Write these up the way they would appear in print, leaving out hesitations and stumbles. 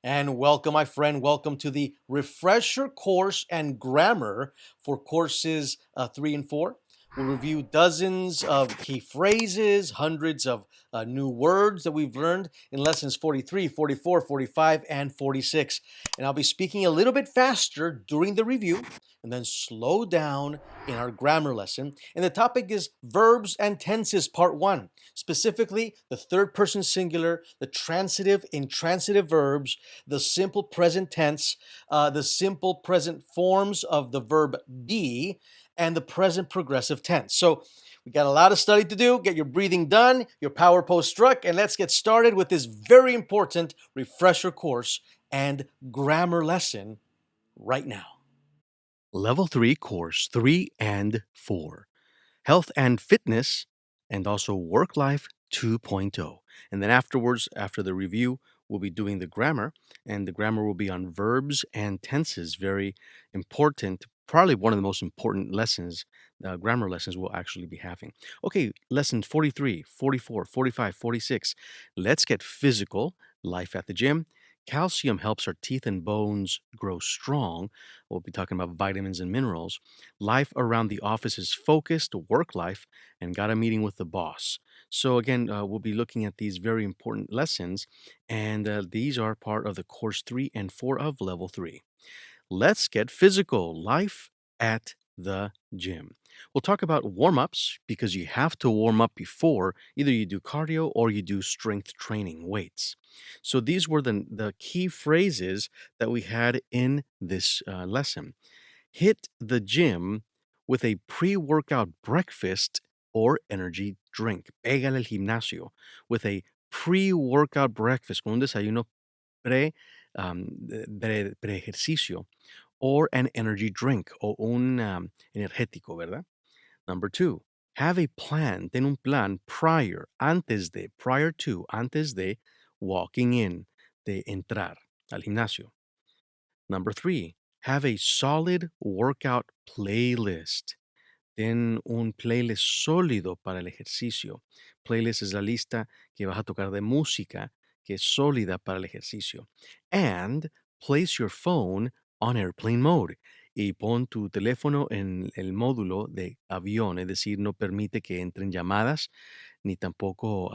And welcome, my friend. Welcome to the refresher course and grammar for courses 3 and 4. We'll review dozens of key phrases, hundreds of new words that we've learned in lessons 43, 44, 45, and 46. And I'll be speaking a little bit faster during the review and then slow down in our grammar lesson. And the topic is verbs and tenses, part 1, specifically the third person singular, the transitive, intransitive verbs, the simple present tense, the simple present forms of the verb be, and the present progressive tense. So we got a lot of study to do. Get your breathing done, your power pose struck, and let's get started with this very important refresher course and grammar lesson right now. Level 3 course 3 and 4. Health and fitness, and also work life 2.0. And then afterwards, after the review, we'll be doing the grammar, and the grammar will be on verbs and tenses. Very important, probably one of the most important lessons, grammar lessons we'll actually be having. Okay, lesson 43, 44, 45, 46. Let's get physical, life at the gym. Calcium helps our teeth and bones grow strong. We'll be talking about vitamins and minerals. Life around the office is focused, work life, and got a meeting with the boss. So, again, we'll be looking at these very important lessons, and these are part of the course 3 and 4 of level 3. Let's get physical. Life at the gym. We'll talk about warm ups because you have to warm up before either you do cardio or you do strength training, weights. So these were the key phrases that we had in this lesson. Hit the gym with a pre workout breakfast or energy drink. Pégale al gimnasio with a pre workout breakfast, con un desayuno pre, pre-ejercicio, or an energy drink o un energético, ¿verdad? Number two, have a plan, ten un plan prior, antes de, prior to, antes de walking in, de entrar al gimnasio. Number three, have a solid workout playlist. Ten un playlist sólido para el ejercicio. Playlist es la lista que vas a tocar de música que es sólida para el ejercicio. And place your phone on airplane mode. Y pon tu teléfono en el módulo de avión, es decir, no permite que entren llamadas ni tampoco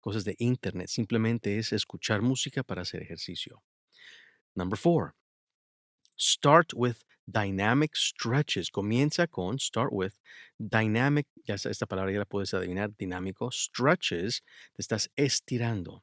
cosas de internet. Simplemente es escuchar música para hacer ejercicio. Number four, start with dynamic stretches. Comienza con start with dynamic, ya esta palabra ya la puedes adivinar, dinámico. Stretches, te estás estirando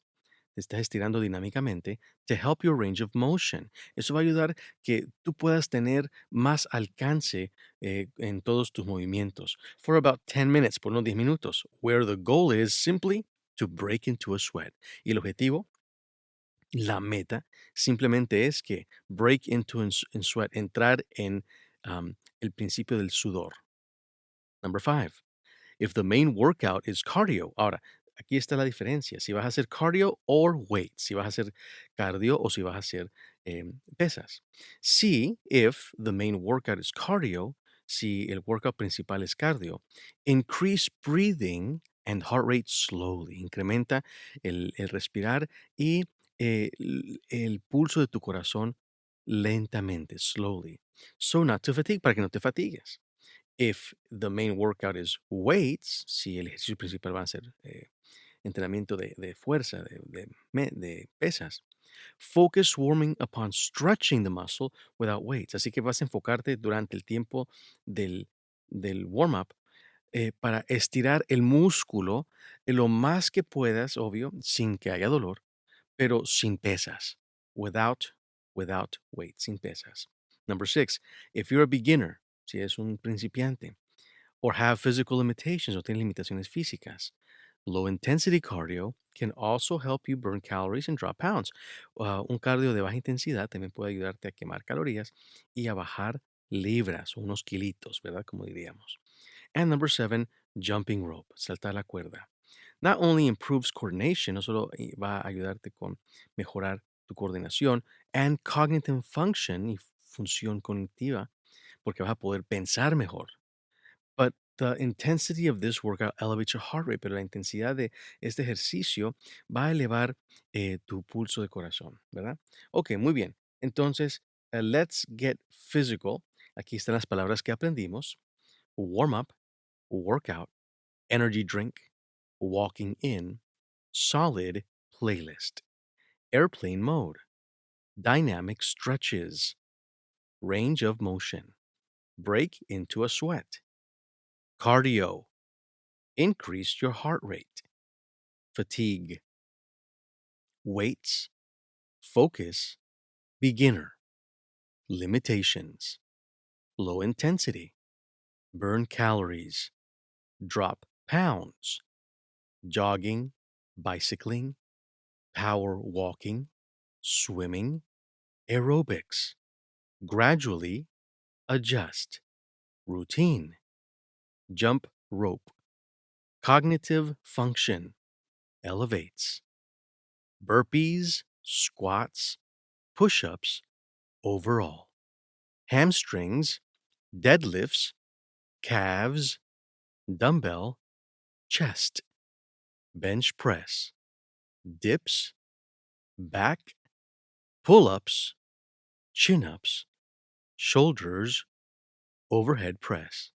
dinámicamente to help your range of motion. Eso va a ayudar que tú puedas tener más alcance en todos tus movimientos. For about 10 minutes, por unos 10 minutos, where the goal is simply to break into a sweat. Y el objetivo, la meta simplemente es que break into in sweat, entrar en el principio del sudor. Number five, if the main workout is cardio. Ahora, aquí está la diferencia. Si vas a hacer cardio or weight. Si vas a hacer cardio o si vas a hacer pesas. Si, if the main workout is cardio, si el workout principal es cardio, increase breathing and heart rate slowly. Incrementa el respirar y el pulso de tu corazón lentamente, slowly. So not to fatigue, para que no te fatigues. If the main workout is weights, si el ejercicio principal va a ser entrenamiento de fuerza, de pesas, focus warming upon stretching the muscle without weights. Así que vas a enfocarte durante el tiempo del warm-up para estirar el músculo lo más que puedas, obvio, sin que haya dolor, pero sin pesas. Without weight, sin pesas. Number six, if you're a beginner, si es un principiante, or have physical limitations o tiene limitaciones físicas, low intensity cardio can also help you burn calories and drop pounds. Un cardio de baja intensidad también puede ayudarte a quemar calorías y a bajar libras, unos kilitos, ¿verdad? Como diríamos. And number seven, jumping rope, saltar la cuerda. Not only improves coordination, no solo va a ayudarte con mejorar tu coordinación and cognitive function y función cognitiva, porque vas a poder pensar mejor. But The intensity of this workout elevates your heart rate, pero la intensidad de este ejercicio va a elevar tu pulso de corazón, ¿verdad? Ok, muy bien. Entonces, let's get physical. Aquí están las palabras que aprendimos. Warm up, workout, energy drink, walking in, solid, playlist, airplane mode, dynamic stretches, range of motion, break into a sweat, cardio, increase your heart rate, fatigue, weights, focus, beginner, limitations, low intensity, burn calories, drop pounds, jogging, bicycling, power walking, swimming, aerobics, gradually adjust, routine, jump rope, cognitive function, elevates, burpees, squats, push ups, overall, hamstrings, deadlifts, calves, dumbbell, chest, bench press, dips, back, pull ups, chin ups, shoulders, overhead press,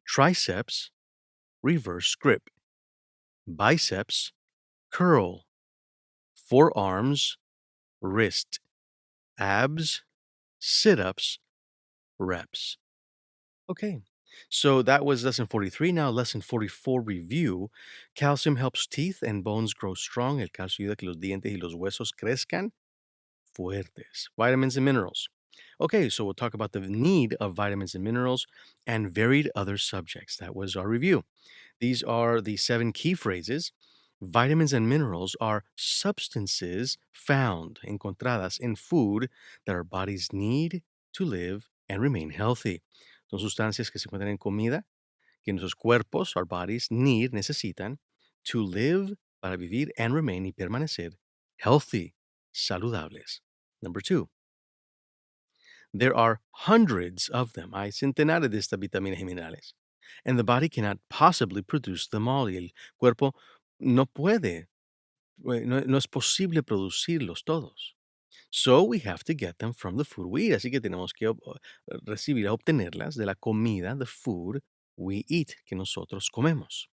triceps, reverse grip, biceps, curl, forearms, wrist, abs, sit ups, reps. Okay. So that was lesson 43. Now, lesson 44 review. Calcium helps teeth and bones grow strong. El calcio ayuda a que los dientes y los huesos crezcan fuertes. Vitamins and minerals. Okay, so we'll talk about the need of vitamins and minerals and varied other subjects. That was our review. These are the 7 key phrases. Vitamins and minerals are substances found, encontradas in food that our bodies need to live and remain healthy. Son sustancias que se encuentran en comida que nuestros cuerpos, our bodies, need, necesitan to live, para vivir and remain y permanecer healthy, saludables. Number 2, there are hundreds of them. Hay centenares de estas vitaminas y minerales. And the body cannot possibly produce them all. Y el cuerpo no puede, no es posible producirlos todos. So we have to get them from the food we eat. Así que tenemos que recibir, obtenerlas de la comida, the food we eat, que nosotros comemos.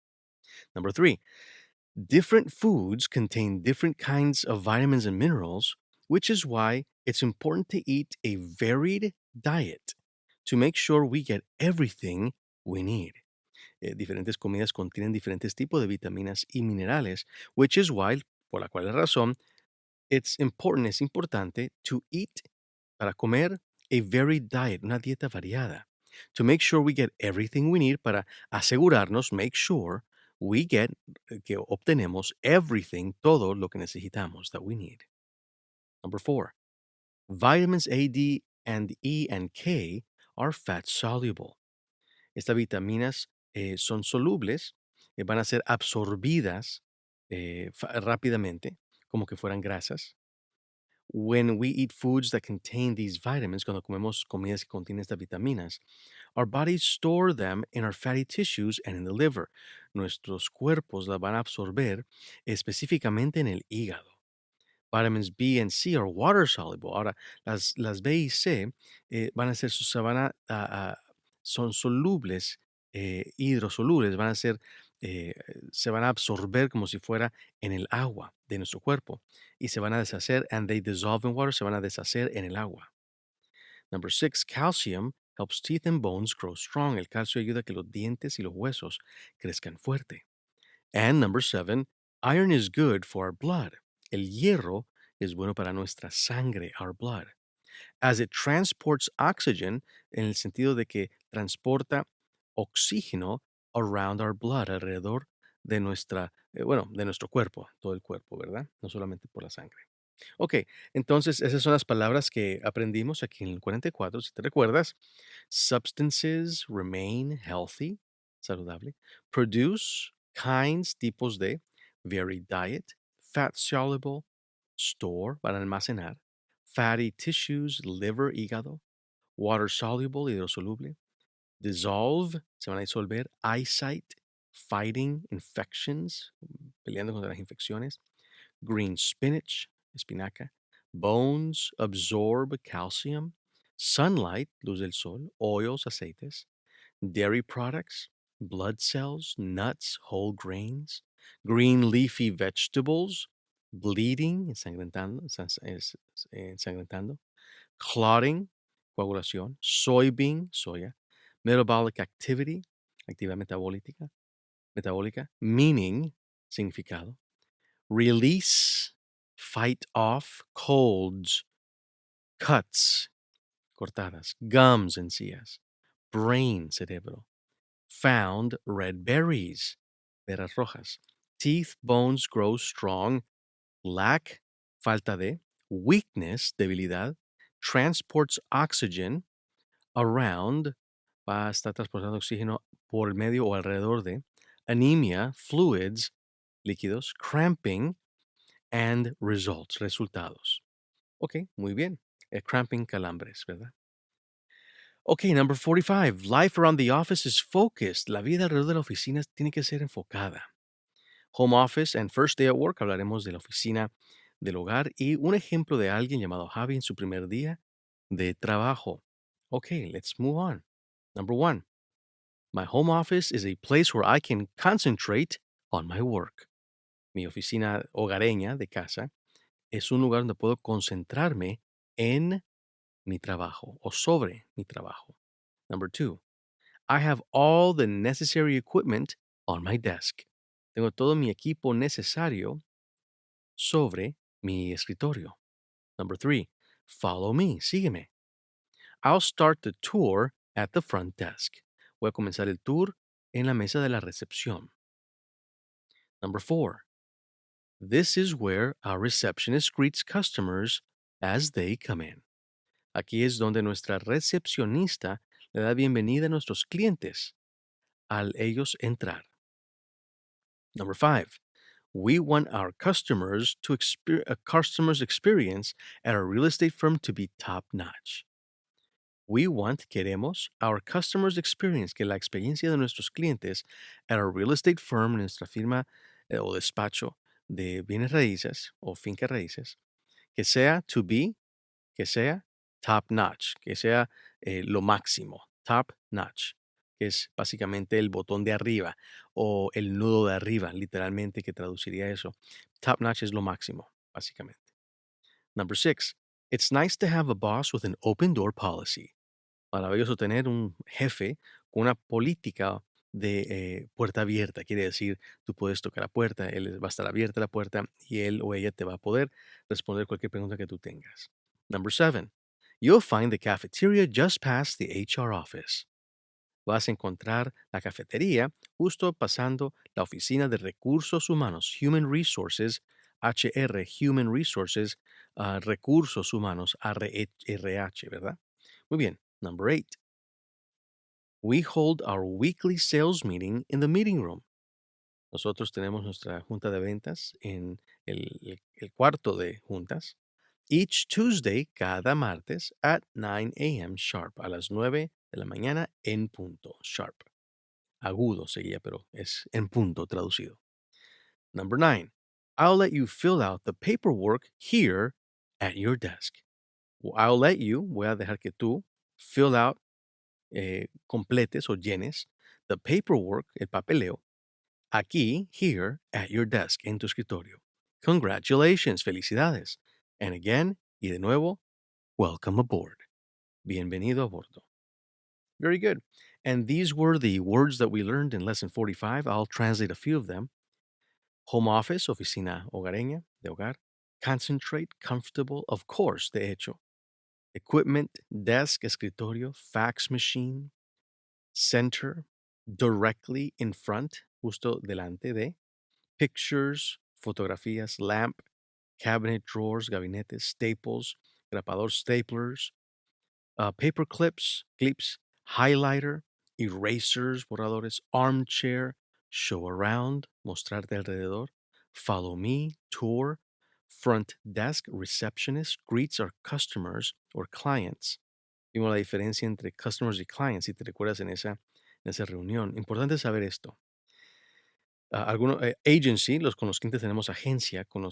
Number 3, different foods contain different kinds of vitamins and minerals, which is why it's important to eat a varied diet to make sure we get everything we need. Diferentes comidas contienen diferentes tipos de vitaminas y minerales, which is why, por la cual razón, es importante to eat, para comer, a varied diet, una dieta variada, to make sure we get everything we need, para asegurarnos, make sure we get, que obtenemos everything, todo lo que necesitamos, that we need. Number 4, vitamins A, D, and E, and K are fat soluble. Estas vitaminas son solubles, van a ser absorbidas rápidamente, como que fueran grasas. When we eat foods that contain these vitamins, cuando comemos comidas que contienen estas vitaminas, our bodies store them in our fatty tissues and in the liver. Nuestros cuerpos las van a absorber específicamente en el hígado. Vitamins B and C are water soluble. Ahora, las B y C van a ser, son solubles, hidrosolubles, van a ser, eh, se van a absorber como si fuera en el agua de nuestro cuerpo y se van a deshacer, and they dissolve in water, se van a deshacer en el agua. Number 6, calcium helps teeth and bones grow strong. El calcio ayuda a que los dientes y los huesos crezcan fuerte. And number 7, iron is good for our blood. El hierro es bueno para nuestra sangre, our blood, as it transports oxygen, en el sentido de que transporta oxígeno around our blood, alrededor de nuestra, de nuestro cuerpo, todo el cuerpo, ¿verdad? No solamente por la sangre. Ok, entonces esas son las palabras que aprendimos aquí en el 44, si te recuerdas. Substances remain healthy, saludable. Produce, kinds, tipos de. Varied diet. Fat soluble, store, para almacenar. Fatty tissues, liver, hígado. Water soluble, hidrosoluble. dissolve, se van a disolver, eyesight, fighting infections, peleando contra las infecciones, green spinach, espinaca, bones, absorb calcium, sunlight, luz del sol, oils, aceites, dairy products, blood cells, nuts, whole grains, green leafy vegetables, bleeding, ensangrentando, ensangrentando, clotting, coagulación, soybean, soya, metabolic activity, actividad metabólica, meaning, significado, release, fight off, colds, cuts, cortadas, gums, encías, brain, cerebro, found, red berries, peras rojas, teeth, bones grow strong, lack, falta de, weakness, debilidad, transports oxygen, around, va a estar transportando oxígeno por el medio o alrededor de, anemia, fluids, líquidos, cramping, and results, resultados. Ok, muy bien. Cramping, calambres, ¿verdad? Ok, number 45. Life around the office is focused. La vida alrededor de la oficina tiene que ser enfocada. Home office and first day at work. Hablaremos de la oficina del hogar y un ejemplo de alguien llamado Javi en su primer día de trabajo. Ok, let's move on. Number 1. My home office is a place where I can concentrate on my work. Mi oficina hogareña de casa es un lugar donde puedo concentrarme en mi trabajo o sobre mi trabajo. Number 2. I have all the necessary equipment on my desk. Tengo todo mi equipo necesario sobre mi escritorio. Number 3. Follow me, sígueme. I'll start the tour at the front desk. Voy a comenzar el tour en la mesa de la recepción. Number 4. This is where our receptionist greets customers as they come in. Aquí es donde nuestra recepcionista le da bienvenida a nuestros clientes al ellos entrar. Number 5. We want our customers' experience at our real estate firm to be top notch. Queremos, our customers' experience, que la experiencia de nuestros clientes at our real estate firm, nuestra firma o despacho de bienes raíces o finca raíces, que sea to be, que sea top notch, que sea lo máximo, top notch, que es básicamente el botón de arriba o el nudo de arriba, literalmente, que traduciría eso. Top notch es lo máximo, básicamente. Number 6. It's nice to have a boss with an open door policy. Maravilloso tener un jefe con una política de puerta abierta. Quiere decir, tú puedes tocar la puerta, él va a estar abierta la puerta y él o ella te va a poder responder cualquier pregunta que tú tengas. Number 7. You'll find the cafeteria just past the HR office. Vas a encontrar la cafetería justo pasando la oficina de recursos humanos, Human Resources, HR, Human Resources, recursos humanos, RH, ¿verdad? Muy bien. Number 8. We hold our weekly sales meeting in the meeting room. Nosotros tenemos nuestra junta de ventas en el cuarto de juntas. Each Tuesday, cada martes, at 9 a.m. sharp, a las 9 de la mañana en punto, sharp. Agudo seguía, pero es en punto traducido. Number 9. I'll let you fill out the paperwork here at your desk. I'll let you, voy a dejar que tú, fill out, completes o llenes the paperwork, el papeleo, aquí, here, at your desk, en tu escritorio. Congratulations, felicidades. And again, y de nuevo, welcome aboard. Bienvenido a bordo. Very good. And these were the words that we learned in lesson 45. I'll translate a few of them. Home office, oficina hogareña, de hogar. Concentrate, comfortable, of course, de hecho. Equipment, desk, escritorio, fax machine. Center, directly in front, justo delante de. Pictures, fotografías, lamp, cabinet drawers, gabinetes, staples, grapador, staplers, paper clips, highlighter, erasers, borradores, armchair, show around, mostrarte alrededor, follow me, tour, front desk, receptionist, greets our customers or clients, Vimos la diferencia entre customers y clients, si te recuerdas en esa reunión. Importante saber esto. Algunos agency, con los clientes tenemos agencia, con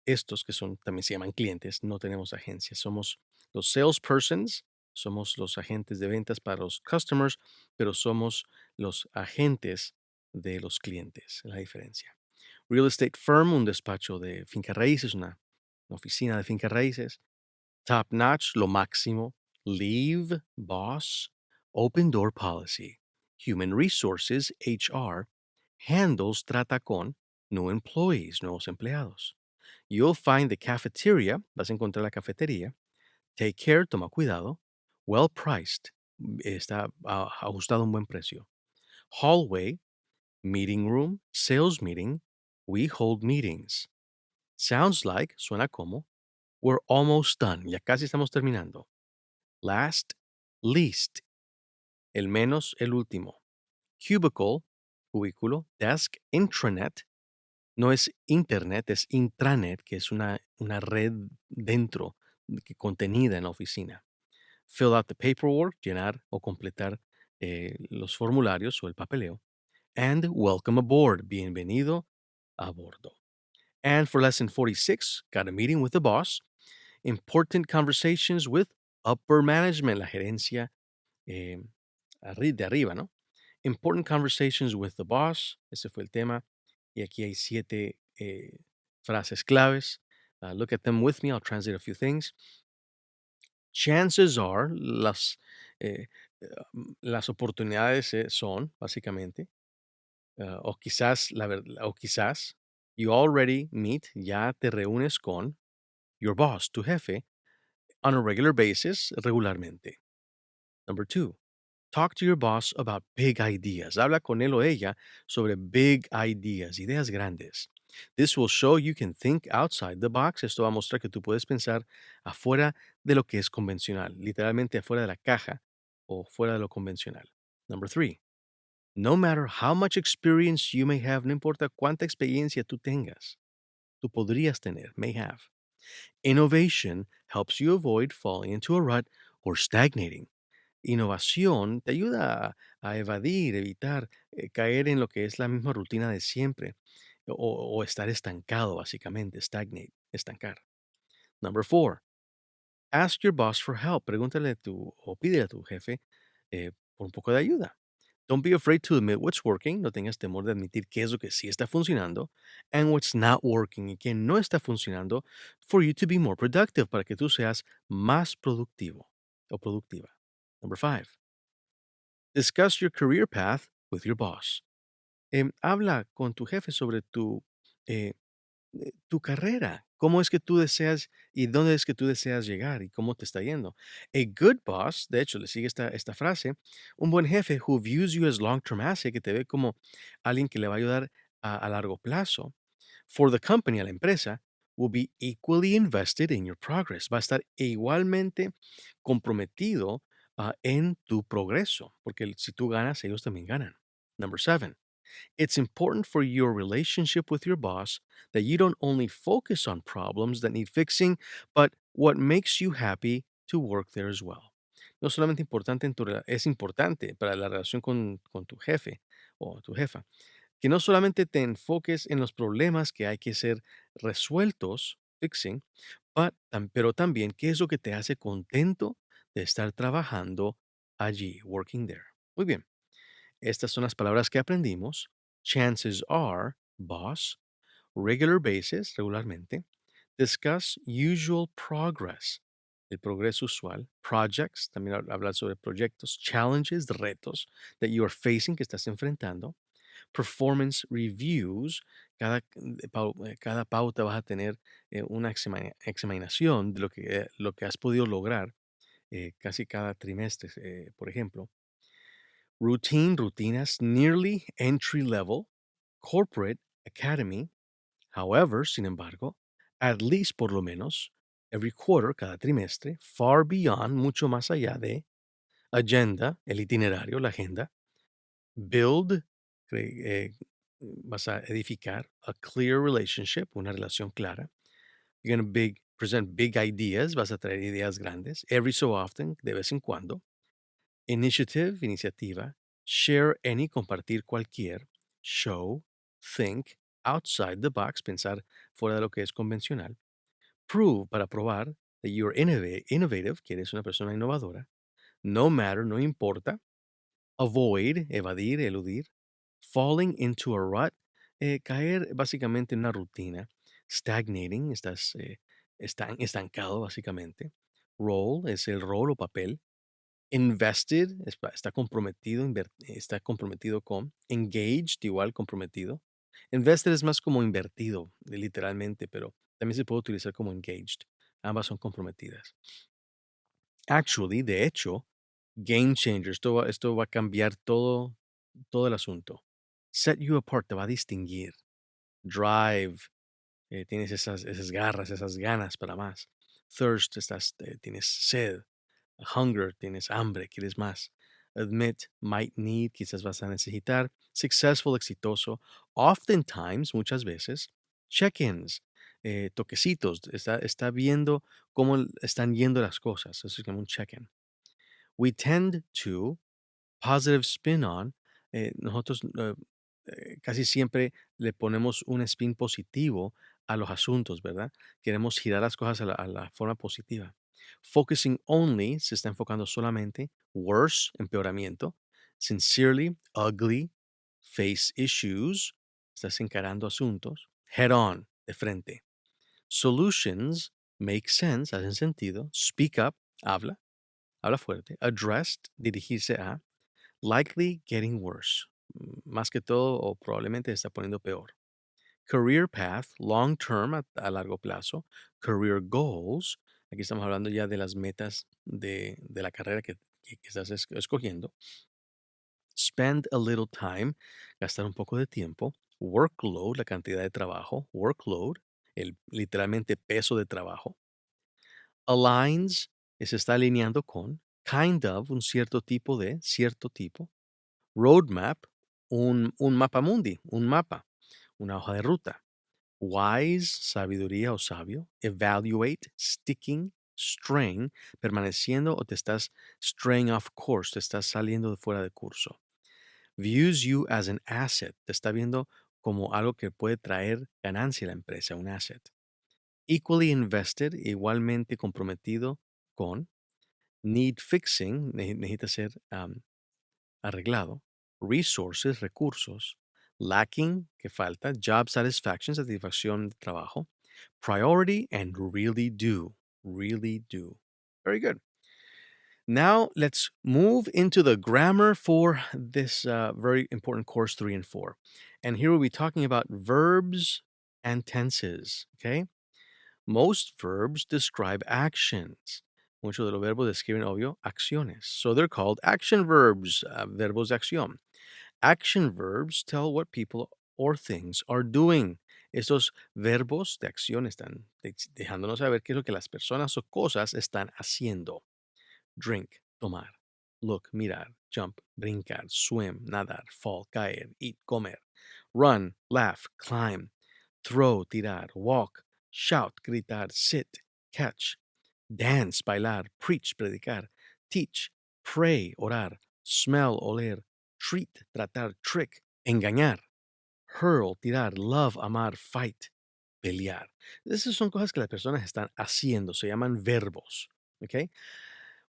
estos que son, también se llaman clientes, no tenemos agencia. Somos los salespersons, somos los agentes de ventas para los customers, pero somos los agentes de los clientes, la diferencia. Real estate firm, un despacho de finca raíces, una oficina de finca raíces. Top notch, lo máximo. Leave, boss. Open door policy. Human resources, HR. Handles, trata con. New employees, nuevos empleados. You'll find the cafeteria, vas a encontrar la cafetería. Take care, toma cuidado. Well priced, está ajustado a un buen precio. Hallway, meeting room, sales meeting. We hold meetings. Sounds like, suena como. We're almost done, ya casi estamos terminando. Last, least, el menos, el último. Cubicle, cubículo. Desk, intranet, no es internet, es intranet, que es una red dentro, contenida en la oficina. Fill out the paperwork, llenar o completar los formularios o el papeleo. And welcome aboard, bienvenido a bordo. And for lesson 46, got a meeting with the boss. Important conversations with upper management, la gerencia eh, de arriba, ¿no? Important conversations with the boss, ese fue el tema. Y aquí hay 7 frases claves. Look at them with me. I'll translate a few things. Chances are, las oportunidades son, básicamente, o quizás, you already meet, ya te reúnes con your boss, tu jefe, on a regular basis, regularmente. Number 2, talk to your boss about big ideas. Habla con él o ella sobre big ideas, ideas grandes. This will show you can think outside the box. Esto va a mostrar que tú puedes pensar afuera de lo que es convencional, literalmente afuera de la caja o fuera de lo convencional. Number 3, no matter how much experience you may have, no importa cuánta experiencia tú tengas, tú podrías tener, may have. Innovation helps you avoid falling into a rut or stagnating. Innovación te ayuda a evadir, evitar caer en lo que es la misma rutina de siempre o estar estancado, básicamente, stagnate, estancar. Number 4, ask your boss for help. Pregúntale o pídele a tu jefe por un poco de ayuda. Don't be afraid to admit what's working. No tengas temor de admitir qué es lo que sí está funcionando and what's not working y qué no está funcionando for you to be more productive, para que tú seas más productivo o productiva. Number 5, discuss your career path with your boss. Habla con tu jefe sobre eh, tu carrera. ¿Cómo es que tú deseas y dónde es que tú deseas llegar y cómo te está yendo? A good boss, de hecho, le sigue esta frase, un buen jefe who views you as long-term asset, que te ve como alguien que le va a ayudar a largo plazo. For the company, a la empresa, will be equally invested in your progress. Va a estar igualmente comprometido en tu progreso, porque si tú ganas, ellos también ganan. Number 7, it's important for your relationship with your boss that you don't only focus on problems that need fixing, but what makes you happy to work there as well. No solamente importante es importante para la relación con tu jefe o tu jefa, que no solamente te enfoques en los problemas que hay que ser resueltos, fixing, pero también qué es lo que te hace contento de estar trabajando allí, working there. Muy bien. Estas son las palabras que aprendimos. Chances are, boss. Regular basis, regularmente. Discuss usual progress, el progreso usual. Projects, también hablar sobre proyectos. Challenges, retos that you are facing, que estás enfrentando. Performance reviews, cada pauta vas a tener una examinación de lo que has podido lograr casi cada trimestre, por ejemplo. Routine, rutinas, nearly entry level, corporate, academy. However, sin embargo, at least por lo menos, every quarter, cada trimestre, far beyond, mucho más allá de, agenda, el itinerario, la agenda, build, vas a edificar, a clear relationship, una relación clara. You're going to Present big ideas, vas a traer ideas grandes. Every so often, de vez en cuando. Initiative, iniciativa. Share any, compartir cualquier. Show, think, outside the box, pensar fuera de lo que es convencional. Prove, para probar that you're innovative, que eres una persona innovadora. No matter, no importa. Avoid, evadir, eludir. Falling into a rut, caer básicamente en una rutina. Stagnating, estás estancado básicamente. Role es el rol o papel. Invested, está comprometido, está comprometido con. Engaged, igual comprometido. Invested es más como invertido, literalmente, pero también se puede utilizar como engaged. Ambas son comprometidas. Actually, de hecho, game changer. Esto va a cambiar todo el asunto. Set you apart, te va a distinguir. Drive, tienes esas garras, esas ganas para más. Thirst, tienes sed. Hunger, tienes hambre, quieres más. Admit, might need, quizás vas a necesitar. Successful, exitoso. Oftentimes, muchas veces. Check-ins, toquecitos. Está viendo cómo están yendo las cosas. Eso es como un check-in. We tend to positive spin on. Nosotros casi siempre le ponemos un spin positivo a los asuntos, ¿verdad? Queremos girar las cosas a la forma positiva. Focusing only, se está enfocando solamente. Worse, empeoramiento. Sincerely, ugly. Face issues, estás encarando asuntos. Head on, de frente. Solutions, make sense, hacen sentido. Speak up, habla fuerte. Addressed, dirigirse a. Likely getting worse. Más que todo o probablemente se está poniendo peor. Career path, long term, a largo plazo. Career goals, aquí estamos hablando ya de las metas de la carrera que estás escogiendo. Spend a little time, gastar un poco de tiempo. Workload, la cantidad de trabajo. Workload, el literalmente peso de trabajo. Aligns, se está alineando con. Kind of, un cierto tipo de, cierto tipo. Roadmap, un mapa mundi, un mapa, una hoja de ruta. Wise, sabiduría o sabio. Evaluate, sticking, straying, permaneciendo o te estás straying off course, te estás saliendo de fuera de curso. Views you as an asset, te está viendo como algo que puede traer ganancia a la empresa, un asset. Equally invested, igualmente comprometido con. Need fixing, necesita ser arreglado. Resources, recursos. Lacking, que falta. Job satisfaction, satisfacción de trabajo. Priority and really do. Really do. Very good. Now let's move into the grammar for this very important course 3 and 4. And here we'll be talking about verbs and tenses. Okay. Most verbs describe actions. Muchos de los verbos describen, obvio, acciones. So they're called action verbs, verbos de acción. Action verbs tell what people or things are doing. Estos verbos de acción están dejándonos saber qué es lo que las personas o cosas están haciendo. Drink, tomar. Look, mirar. Jump, brincar. Swim, nadar. Fall, caer. Eat, comer. Run, laugh, climb. Throw, tirar. Walk, shout, gritar. Sit, catch. Dance, bailar. Preach, predicar. Teach, pray, orar. Smell, oler. Treat, tratar. Trick, engañar. Hurl, tirar. Love, amar. Fight, pelear. Esas son cosas que las personas están haciendo. Se llaman verbos. ¿Ok?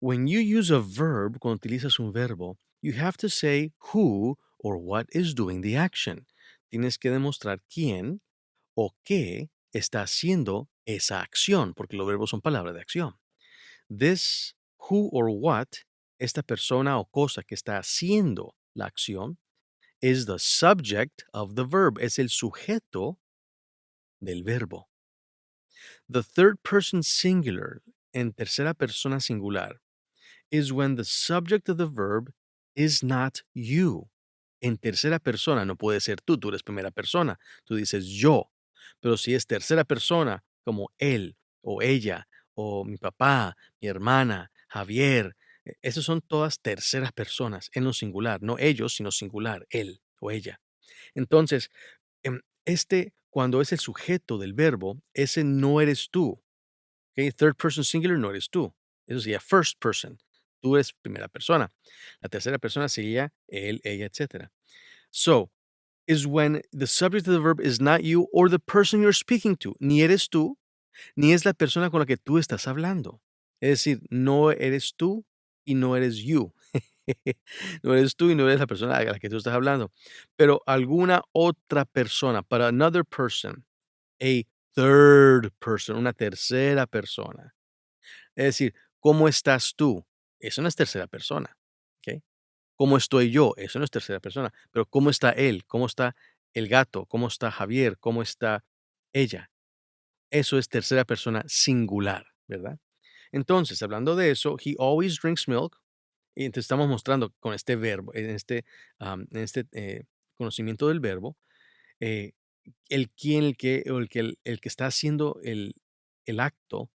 When you use a verb, cuando utilizas un verbo, you have to say who or what is doing the action. Tienes que demostrar quién o qué está haciendo esa acción, porque los verbos son palabras de acción. This who or what, esta persona o cosa que está haciendo la acción, is the subject of the verb, es el sujeto del verbo. The third person singular, en tercera persona singular, is when the subject of the verb is not you. En tercera persona no puede ser tú eres primera persona, tú dices yo. Pero si es tercera persona, como él o ella o mi papá, mi hermana, Javier, esas son todas terceras personas en lo singular, no ellos, sino singular, él o ella. Entonces, cuando es el sujeto del verbo, ese no eres tú. ¿Ok? Third person singular no eres tú. Eso sería first person. Tú eres primera persona. La tercera persona sería él, ella, etc. So, is when the subject of the verb is not you or the person you're speaking to. Ni eres tú, ni es la persona con la que tú estás hablando. Es decir, no eres tú y no eres you. No eres tú y no eres la persona a la que tú estás hablando. Pero alguna otra persona, para another person, a third person, una tercera persona. Es decir, ¿cómo estás tú? Eso no es tercera persona. ¿Ok? ¿Cómo estoy yo? Eso no es tercera persona. Pero ¿cómo está él? ¿Cómo está el gato? ¿Cómo está Javier? ¿Cómo está ella? Eso es tercera persona singular, ¿verdad? Entonces, hablando de eso, he always drinks milk. Y entonces estamos mostrando con este verbo, en este conocimiento del verbo, eh, el quién, el que, o el que está haciendo el acto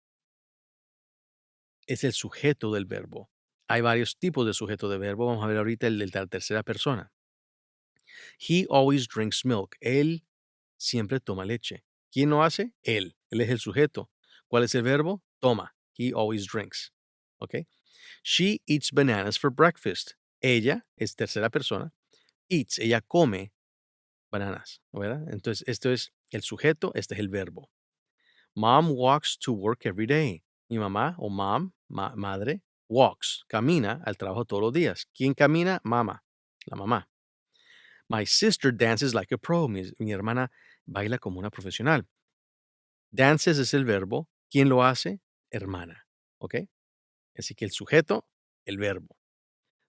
es el sujeto del verbo. Hay varios tipos de sujeto de verbo. Vamos a ver ahorita el de la tercera persona. He always drinks milk. Él siempre toma leche. ¿Quién lo hace? Él. Él es el sujeto. ¿Cuál es el verbo? Toma. He always drinks. ¿Ok? She eats bananas for breakfast. Ella es tercera persona. Eats. Ella come bananas. ¿Verdad? Entonces, esto es el sujeto. Este es el verbo. Mom walks to work every day. Mi mamá o mom, madre, walks, camina al trabajo todos los días. ¿Quién camina? Mama, la mamá. My sister dances like a pro. Mi hermana baila como una profesional. Dances es el verbo. ¿Quién lo hace? Hermana. ¿Ok? Así que el sujeto, el verbo.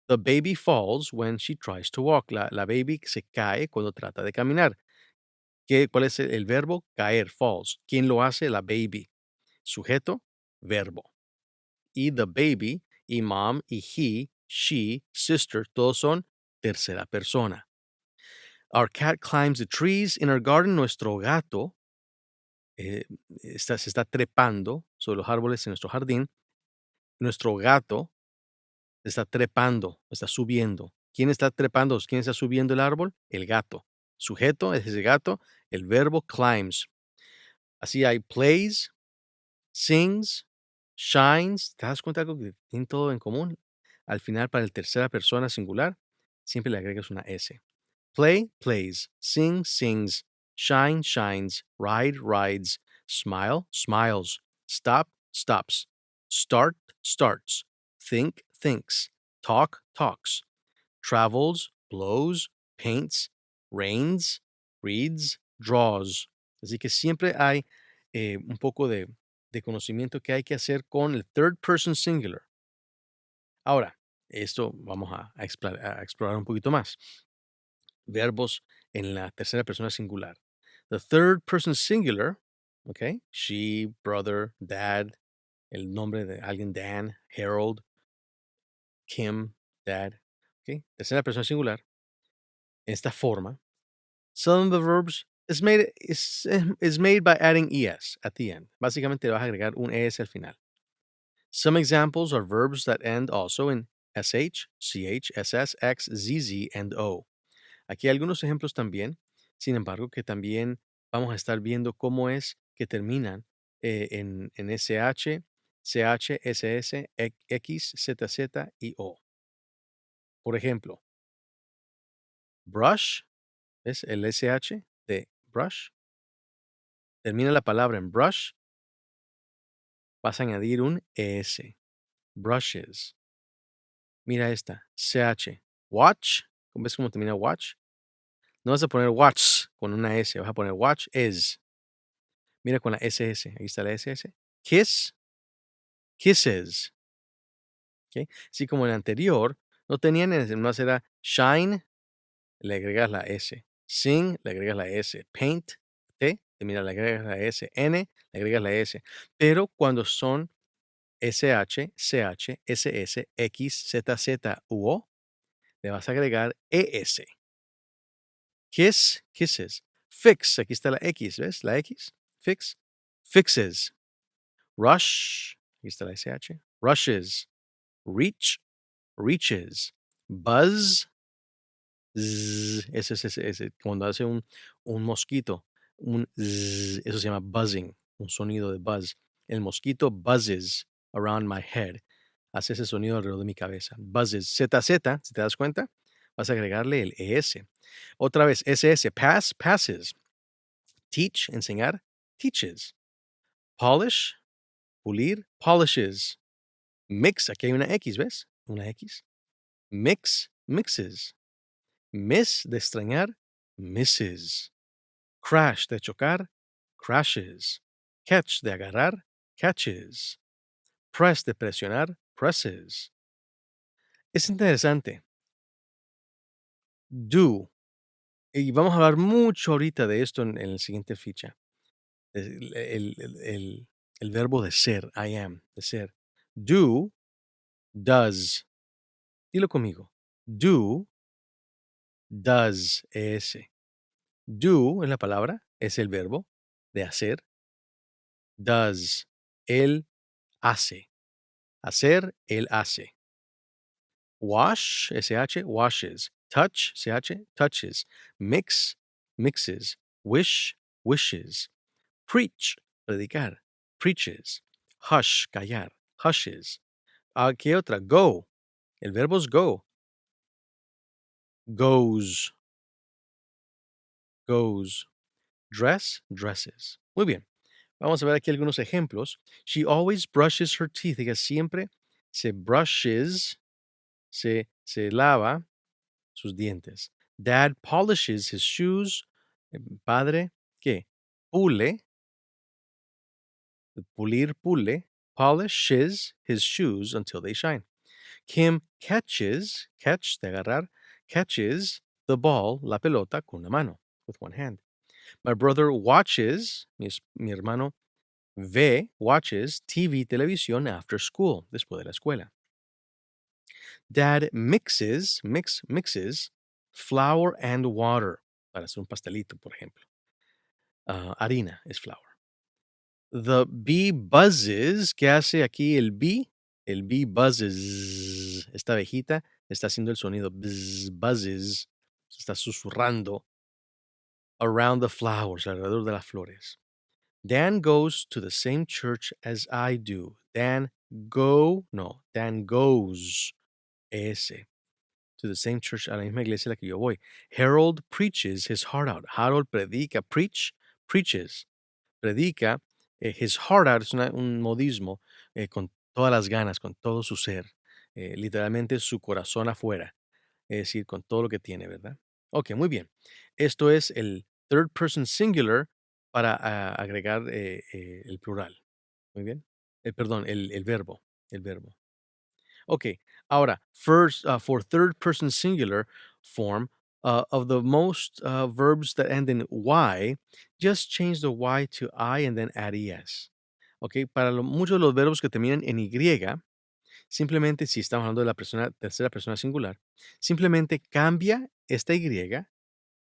The baby falls when she tries to walk. La baby se cae cuando trata de caminar. ¿Cuál es el verbo? Caer, falls. ¿Quién lo hace? La baby. Sujeto, verbo. Y the baby, y mom, y he, she, sister, todos son tercera persona. Our cat climbs the trees in our garden. Nuestro gato eh, se está trepando sobre los árboles en nuestro jardín. Nuestro gato está trepando, está subiendo. ¿Quién está trepando? ¿Quién está subiendo el árbol? El gato. Sujeto es ese gato. El verbo climbs. Así hay plays, sings, shines. ¿Te das cuenta de algo que tienen todo en común? Al final, para el tercera persona singular, siempre le agregas una S. Play, plays. Sing, sings. Shine, shines. Ride, rides. Smile, smiles. Stop, stops. Start, starts. Think, thinks. Talk, talks. Travels, blows, paints, rains, reads, draws. Así que siempre hay un poco de conocimiento que hay que hacer con el third person singular. Ahora, esto vamos a explorar un poquito más. Verbos en la tercera persona singular. The third person singular, okay, she, brother, dad, el nombre de alguien, Dan, Harold, Kim, dad, okay, tercera persona singular, en esta forma. Some of the verbs is made by adding es at the end. Básicamente vas a agregar un es al final. Some examples are verbs that end also in sh, ch, ss, x, zz, and o. Aquí hay algunos ejemplos también, sin embargo, que también vamos a estar viendo cómo es que terminan en sh, ch, ss, x, zz y o. Por ejemplo, brush es el sh de brush. Termina la palabra en brush, vas a añadir un es. Brushes. Mira esta, ch. Watch. ¿Ves cómo termina watch? No vas a poner watch con una S, vas a poner watch is. Mira con la SS, ahí está la SS. Kiss, kisses. ¿Ok? Así como el anterior, no tenían S, más era shine, le agregas la S. Sing, le agregas la S. Paint, T, mira, le agregas la S. N, le agregas la S. Pero cuando son SH, CH, SS, X, ZZ u O, le vas a agregar ES. Kiss, kisses. Fix, aquí está la X, ¿ves? La X. Fix, fixes. Rush, aquí está la SH. Rushes. Reach, reaches. Buzz, ese es cuando hace un mosquito. Un zzz, eso se llama buzzing, un sonido de buzz. El mosquito buzzes around my head. Hace ese sonido alrededor de mi cabeza. Buzzes. ZZ, si te das cuenta, vas a agregarle el ES. Otra vez, SS. Pass, passes. Teach, enseñar, teaches. Polish, pulir, polishes. Mix, aquí hay una X, ¿ves? Una X. Mix, mixes. Miss, de extrañar, misses. Crash, de chocar, crashes. Catch, de agarrar, catches. Press, de presionar, presses. Es interesante. Do. Y vamos a hablar mucho ahorita de esto en la siguiente ficha. El verbo de ser, I am, de ser. Do, does. Dilo conmigo. Do, does, es. Do es la palabra, es el verbo de hacer. Does, él hace. Hacer, él hace. Wash, sh, washes. Touch, ch, touches. Mix, mixes. Wish, wishes. Preach, predicar. Preaches. Hush, callar. Hushes. ¿Qué otra? Go. El verbo es go. Goes. Goes. Dress, dresses. Muy bien. Vamos a ver aquí algunos ejemplos. She always brushes her teeth. Ella siempre se brushes, se lava sus dientes. Dad polishes his shoes. Padre, ¿qué? Pule, pulir, pule, polishes his shoes until they shine. Kim catches, catch, de agarrar, catches the ball, la pelota, con una mano, with one hand. My brother watches, mi hermano ve, watches TV, televisión after school, después de la escuela. Dad mixes flour and water para hacer un pastelito, por ejemplo. Harina es flour. The bee buzzes. ¿Qué hace aquí el bee? El bee buzzes. Esta abejita está haciendo el sonido bzz, buzzes. Se está susurrando around the flowers, alrededor de las flores. Dan goes to the same church as I do. Dan goes. Ese. To the same church, a la misma iglesia a la que yo voy. Harold preaches his heart out. Harold predica. Preaches. Predica. His heart out es un modismo con todas las ganas, con todo su ser. Literalmente su corazón afuera. Es decir, con todo lo que tiene, ¿verdad? Ok, muy bien. Esto es el third person singular para agregar el plural. Muy bien. Perdón, el verbo. El verbo. Okay. Ahora, first, for third person singular form, of the most verbs that end in Y, just change the Y to I and then add ES. Okay. Para muchos de los verbos que terminan en Y, simplemente si estamos hablando de la tercera persona singular, simplemente cambia esta Y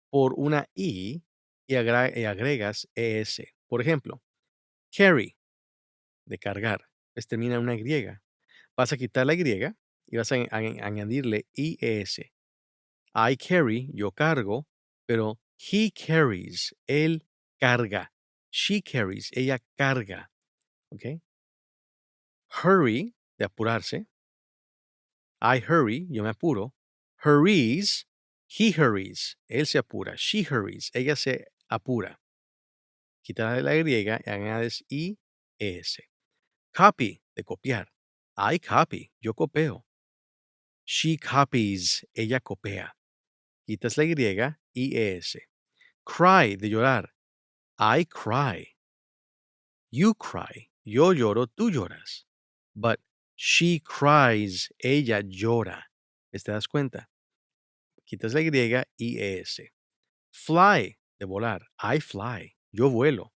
por una I y agregas ES. Por ejemplo, carry, de cargar, pues termina en una Y. Vas a quitar la Y y vas a añadirle IES. I carry, yo cargo, pero he carries, él carga. She carries, ella carga. ¿Ok? Hurry, de apurarse. I hurry, yo me apuro. Hurries, he hurries, él se apura. She hurries, ella se apura. Quitar la Y y añades IES. Copy, de copiar. I copy, yo copio. She copies, ella copia. Quitas la Y, IES. Cry, de llorar. I cry. You cry. Yo lloro, tú lloras. But she cries, ella llora. ¿Te das cuenta? Quitas la Y, IES. Fly, de volar. I fly. Yo vuelo.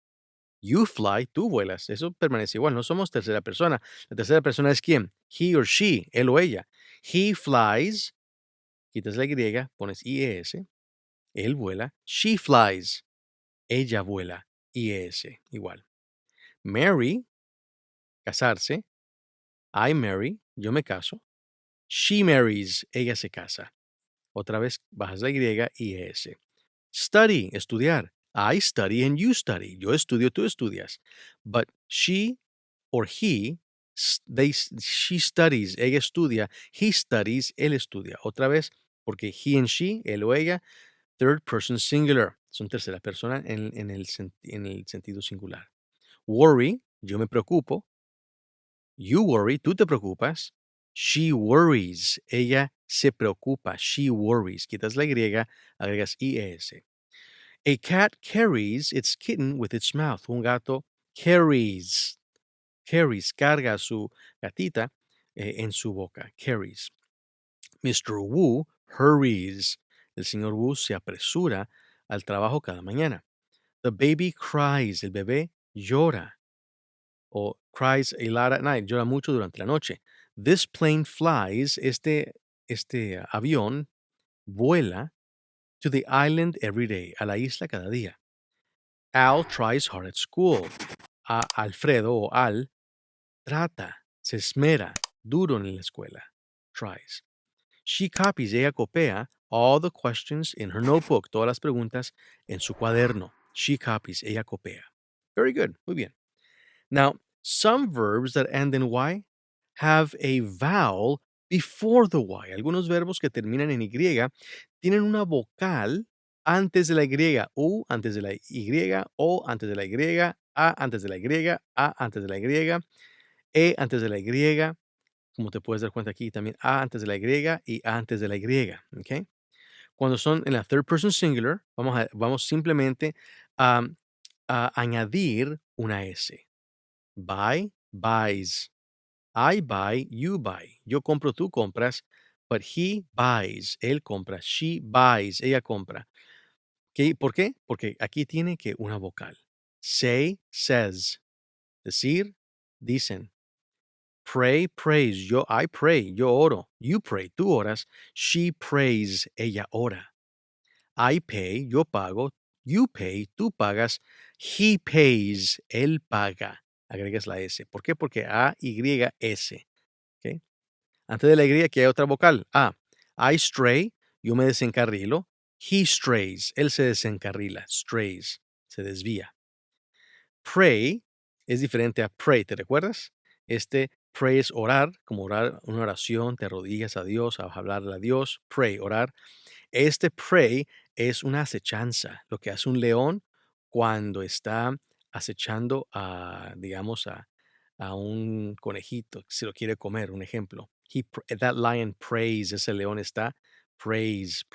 You fly, tú vuelas. Eso permanece igual. No somos tercera persona. La tercera persona es quién? He or she, él o ella. He flies. Quitas la Y, pones IES. Él vuela. She flies. Ella vuela. IES. Igual. Marry. Casarse. I marry. Yo me caso. She marries. Ella se casa. Otra vez bajas la Y, IES. Study. Estudiar. I study and you study. Yo estudio, tú estudias. But she or he, she studies, ella estudia, he studies, él estudia. Otra vez, porque he and she, él o ella, third person singular, son tercera persona en el sentido singular. Worry, yo me preocupo. You worry, tú te preocupas. She worries, ella se preocupa. She worries. Quitas la Y, agregas IES. A cat carries its kitten with its mouth. Un gato carries, carga a su gatita en su boca. Carries. Mr. Wu hurries. El señor Wu se apresura al trabajo cada mañana. The baby cries. El bebé llora. O cries a lot at night. Llora mucho durante la noche. This plane flies. Este avión vuela to the island every day. A la isla cada día. Al tries hard at school. Alfredo o Al trata, se esmera duro en la escuela. Tries. She copies, ella copia all the questions in her notebook. Todas las preguntas en su cuaderno. She copies, ella copia. Very good. Muy bien. Now, some verbs that end in Y have a vowel before the Y. Algunos verbos que terminan en Y tienen una vocal antes de la Y, U antes de la Y, O antes de la Y, A antes de la Y, A antes de la Y, E antes de la Y, como te puedes dar cuenta aquí también A antes de la Y y A antes de la Y, ¿ok? Cuando son en la third person singular, vamos simplemente a añadir una S. Buy, buys. I buy, you buy. Yo compro, tú compras. But he buys, él compra. She buys, ella compra. ¿Ok? ¿Por qué? Porque aquí tiene que una vocal. Say, says. Decir, dicen. Pray, prays. I pray, yo oro. You pray, tú oras. She prays, ella ora. I pay, yo pago. You pay, tú pagas. He pays, él paga. Agregas la S. ¿Por qué? Porque A, Y, S. ¿Ok? Antes de la Y aquí hay otra vocal. A. I stray, yo me desencarrilo. He strays, él se desencarrila. Strays, se desvía. Pray es diferente a pray, ¿te recuerdas? Pray es orar, como orar una oración, te arrodillas a Dios, a hablarle a Dios. Pray, orar. Pray es una acechanza, lo que hace un león cuando está acechando digamos, a un conejito, que se lo quiere comer, un ejemplo. That lion prays, ese león está prays,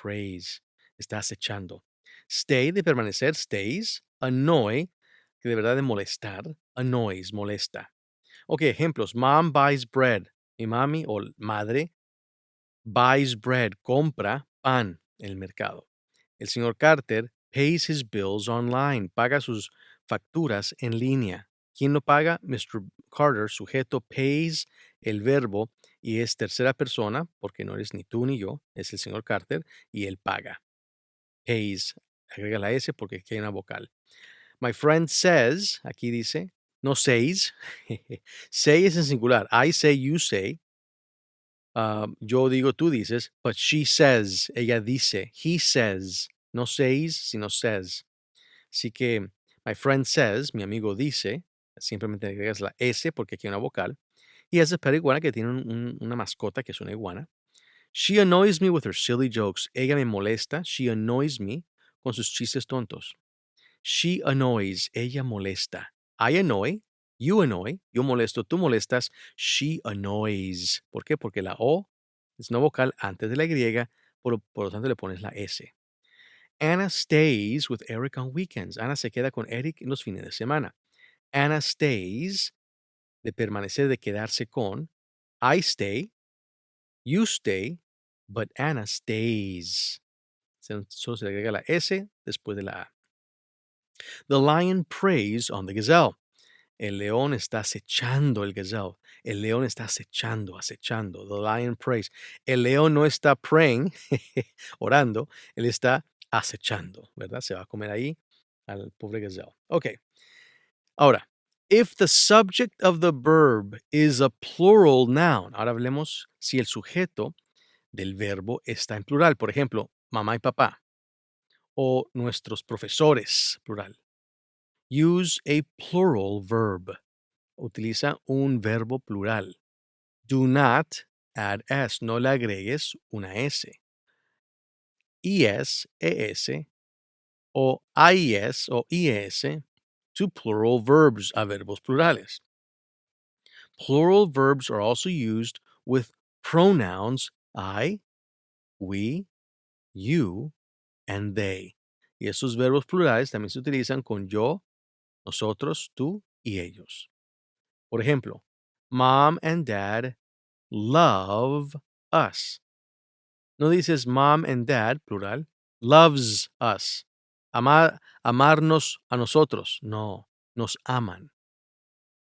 está acechando. Stay, de permanecer, stays. Annoy, que de verdad de molestar, annoys, molesta. Ok, ejemplos. Mom buys bread. Mi mami o madre buys bread, compra pan en el mercado. El señor Carter pays his bills online, paga sus facturas en línea. ¿Quién lo paga? Mr. Carter, sujeto, pays el verbo y es tercera persona, porque no eres ni tú ni yo, es el señor Carter y él paga. Pays, agrega la S porque aquí hay una vocal. My friend says, aquí dice, no says, say es en singular. I say, you say. Yo digo, tú dices, but she says, ella dice, he says, no says, sino says. Así que, my friend says, mi amigo dice, simplemente agregas la S porque aquí hay una vocal. Y es a pet iguana que tiene una mascota que es una iguana. She annoys me with her silly jokes. Ella me molesta, she annoys me con sus chistes tontos. She annoys, ella molesta. I annoy, you annoy, yo molesto, tú molestas. She annoys. ¿Por qué? Porque la O es una vocal antes de la Y, por lo tanto le pones la S. Anna stays with Eric on weekends. Ana se queda con Eric en los fines de semana. Anna stays, de permanecer, de quedarse con. I stay, you stay, but Anna stays. Solo se le agrega la S después de la A. The lion preys on the gazelle. El león está acechando el gazelle. El león está acechando. The lion prays. El león no está praying, orando. Él está acechando, ¿verdad? Se va a comer ahí al pobre gazelle. Ok. Ahora, if the subject of the verb is a plural noun. Ahora hablemos si el sujeto del verbo está en plural. Por ejemplo, mamá y papá. O nuestros profesores, plural. Use a plural verb. utiliza un verbo plural. Do not add s. No le agregues una s. Es, es o IES o IES to plural verbs, a verbos plurales. Plural verbs are also used with pronouns I, we, you, and they. Y esos verbos plurales también se utilizan con yo, nosotros, tú y ellos. Por ejemplo, Mom and Dad love us. No dices mom and dad, plural, loves us. Amarnos a nosotros. No, nos aman.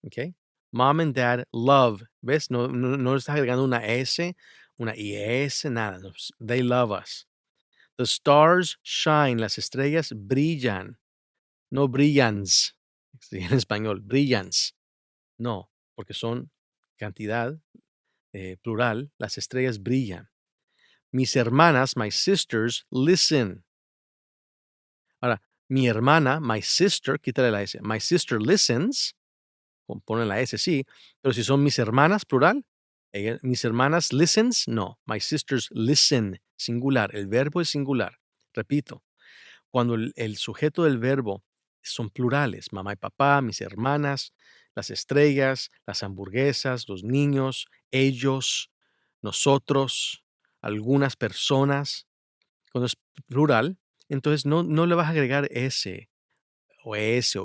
¿Ok? Mom and dad love. ¿Ves? No estás agregando una S, una IS, nada. They love us. The stars shine. Las estrellas brillan. No brillans. En español, brillans. No, porque son cantidad plural. Las estrellas brillan. Mis hermanas, my sisters, listen. Ahora, mi hermana, my sister, quítale la S. My sister listens. Pone la S, sí. Pero si son mis hermanas, plural. Mis hermanas listens, no. My sisters listen, singular. El verbo es singular. Repito, cuando el sujeto del verbo son plurales, mamá y papá, mis hermanas, las estrellas, las hamburguesas, los niños, ellos, nosotros, algunas personas, cuando es plural, entonces no le vas a agregar S o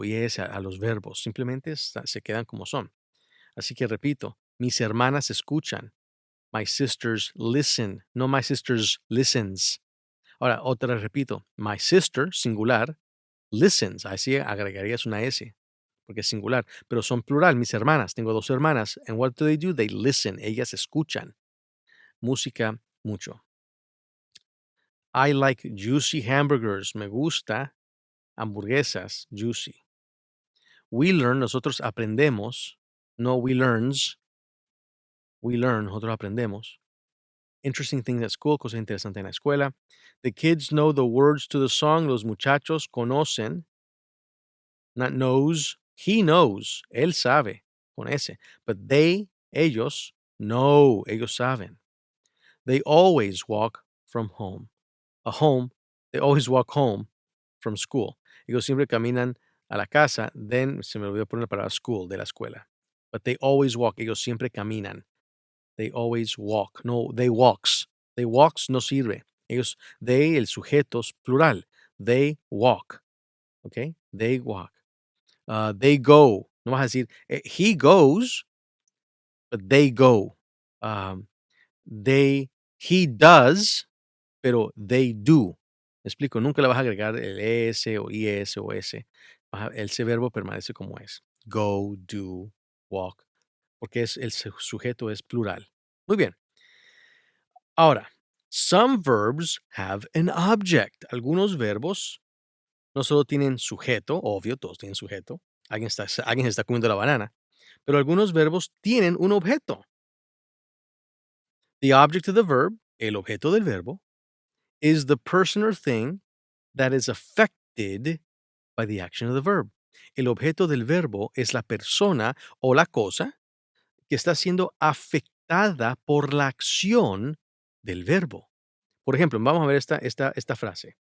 IS a los verbos, simplemente se quedan como son. Así que repito, mis hermanas escuchan. My sisters listen, no my sisters listens. Ahora, otra vez repito, my sister, singular, listens, así agregarías una S, porque es singular, pero son plural, mis hermanas, tengo dos hermanas, and what do? They listen, ellas escuchan. Música, mucho. I like juicy hamburgers, me gusta hamburguesas, juicy. We learn, nosotros aprendemos, no we learns, we learn, nosotros aprendemos. Interesting things at school, cosa interesante en la escuela. The kids know the words to the song, los muchachos conocen, not knows, he knows, él sabe, con S. But they, ellos, know, ellos saben. They always walk from home. They always walk home from school. Ellos siempre caminan a la casa, then se me olvidó poner la palabra school, de la escuela. But they always walk, ellos siempre caminan. They always walk. No, they walks. They walks no sirve. Ellos, they, el sujeto es plural. They walk. ¿Ok? They walk. They go. No vas a decir, he goes, but they go. He does, pero they do. ¿Me explico? Nunca le vas a agregar el ES o IS o S. Ese verbo permanece como es. Go, do, walk. Porque el sujeto es plural. Muy bien. Ahora, some verbs have an object. Algunos verbos no solo tienen sujeto, obvio, todos tienen sujeto. Alguien está comiendo la banana. Pero algunos verbos tienen un objeto. The object of the verb, el objeto del verbo, is the person or thing that is affected by the action of the verb. El objeto del verbo es la persona o la cosa que está siendo afectada por la acción del verbo. Por ejemplo, vamos a ver esta frase.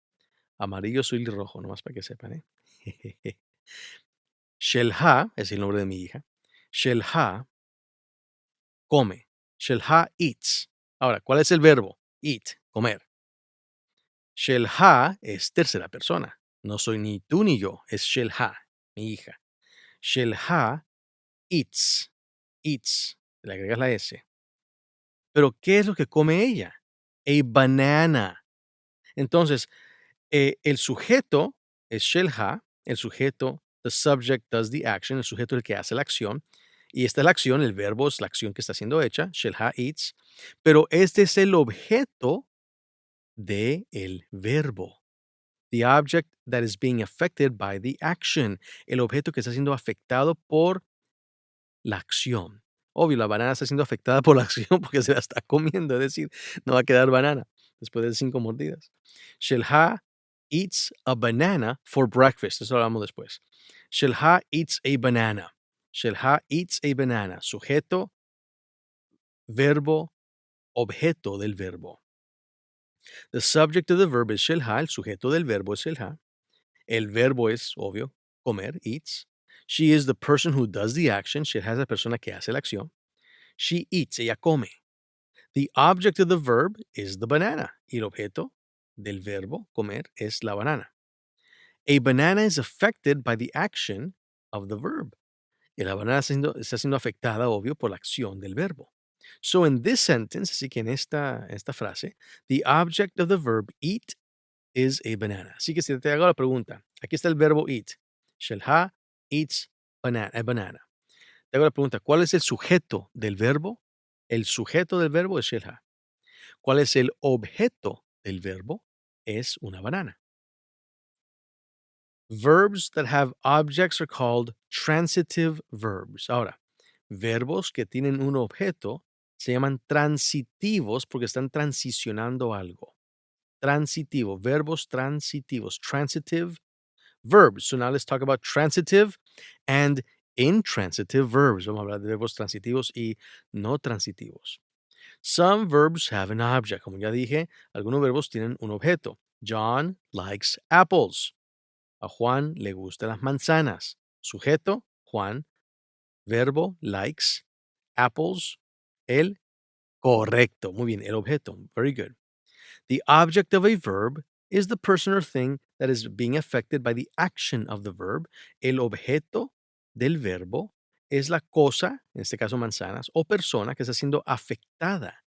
Amarillo, azul y rojo, nomás para que sepan, ¿eh? Shelha es el nombre de mi hija. Shelha come. Shelha eats. Ahora, ¿cuál es el verbo? Eat, comer. Shelha es tercera persona. No soy ni tú ni yo, es Shelha, mi hija. Shelha eats. Eats. Le agregas la S. Pero, ¿qué es lo que come ella? A banana. Entonces, el sujeto es Shelha, el sujeto, the subject does the action, el sujeto es el que hace la acción, y esta es la acción, el verbo es la acción que está siendo hecha, Shelha eats, pero este es el objeto de el verbo. The object that is being affected by the action, el objeto que está siendo afectado por la acción. Obvio, la banana está siendo afectada por la acción porque se la está comiendo, es decir, no va a quedar banana después de 5 mordidas. Shelha eats a banana for breakfast. Eso lo hablamos después. Shelha eats a banana. Shelha eats a banana. Sujeto, verbo, objeto del verbo. The subject of the verb is shelha. El sujeto del verbo es shelha. El verbo es, obvio, comer, eats. She is the person who does the action. Shelha es la persona que hace la acción. She eats. Ella come. The object of the verb is the banana. Y el objeto del verbo comer es la banana. A banana is affected by the action of the verb. Y la banana está siendo afectada, obvio, por la acción del verbo. So in this sentence, así que en esta frase, the object of the verb eat is a banana. Así que si te hago la pregunta, aquí está el verbo eat. Shelha eats a banana. Te hago la pregunta, ¿cuál es el sujeto del verbo? El sujeto del verbo es shelha. ¿Cuál es el objeto del verbo? Es una banana. Verbs that have objects are called transitive verbs. Ahora, verbos que tienen un objeto se llaman transitivos porque están transicionando algo. Transitivo, verbos transitivos, transitive verbs. So now let's talk about transitive and intransitive verbs. Vamos a hablar de verbos transitivos y no transitivos. Some verbs have an object. Como ya dije, algunos verbos tienen un objeto. John likes apples. A Juan le gustan las manzanas. Sujeto, Juan. Verbo, likes. Apples, el correcto. Muy bien, el objeto. Very good. The object of a verb is the person or thing that is being affected by the action of the verb. El objeto del verbo es la cosa, en este caso manzanas, o persona que está siendo afectada.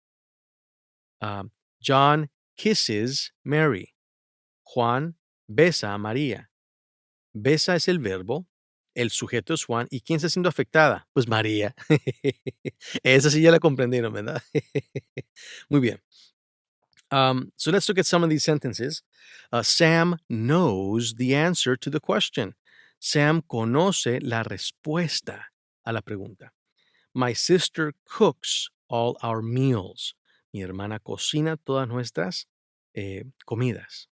John kisses Mary. Juan besa a María. Besa es el verbo, el sujeto es Juan. ¿Y quién está siendo afectada? Pues María. Esa sí ya la comprendieron, ¿verdad? Muy bien. So let's look at some of these sentences. Sam knows the answer to the question. Sam conoce la respuesta a la pregunta. My sister cooks all our meals. Mi hermana cocina todas nuestras comidas.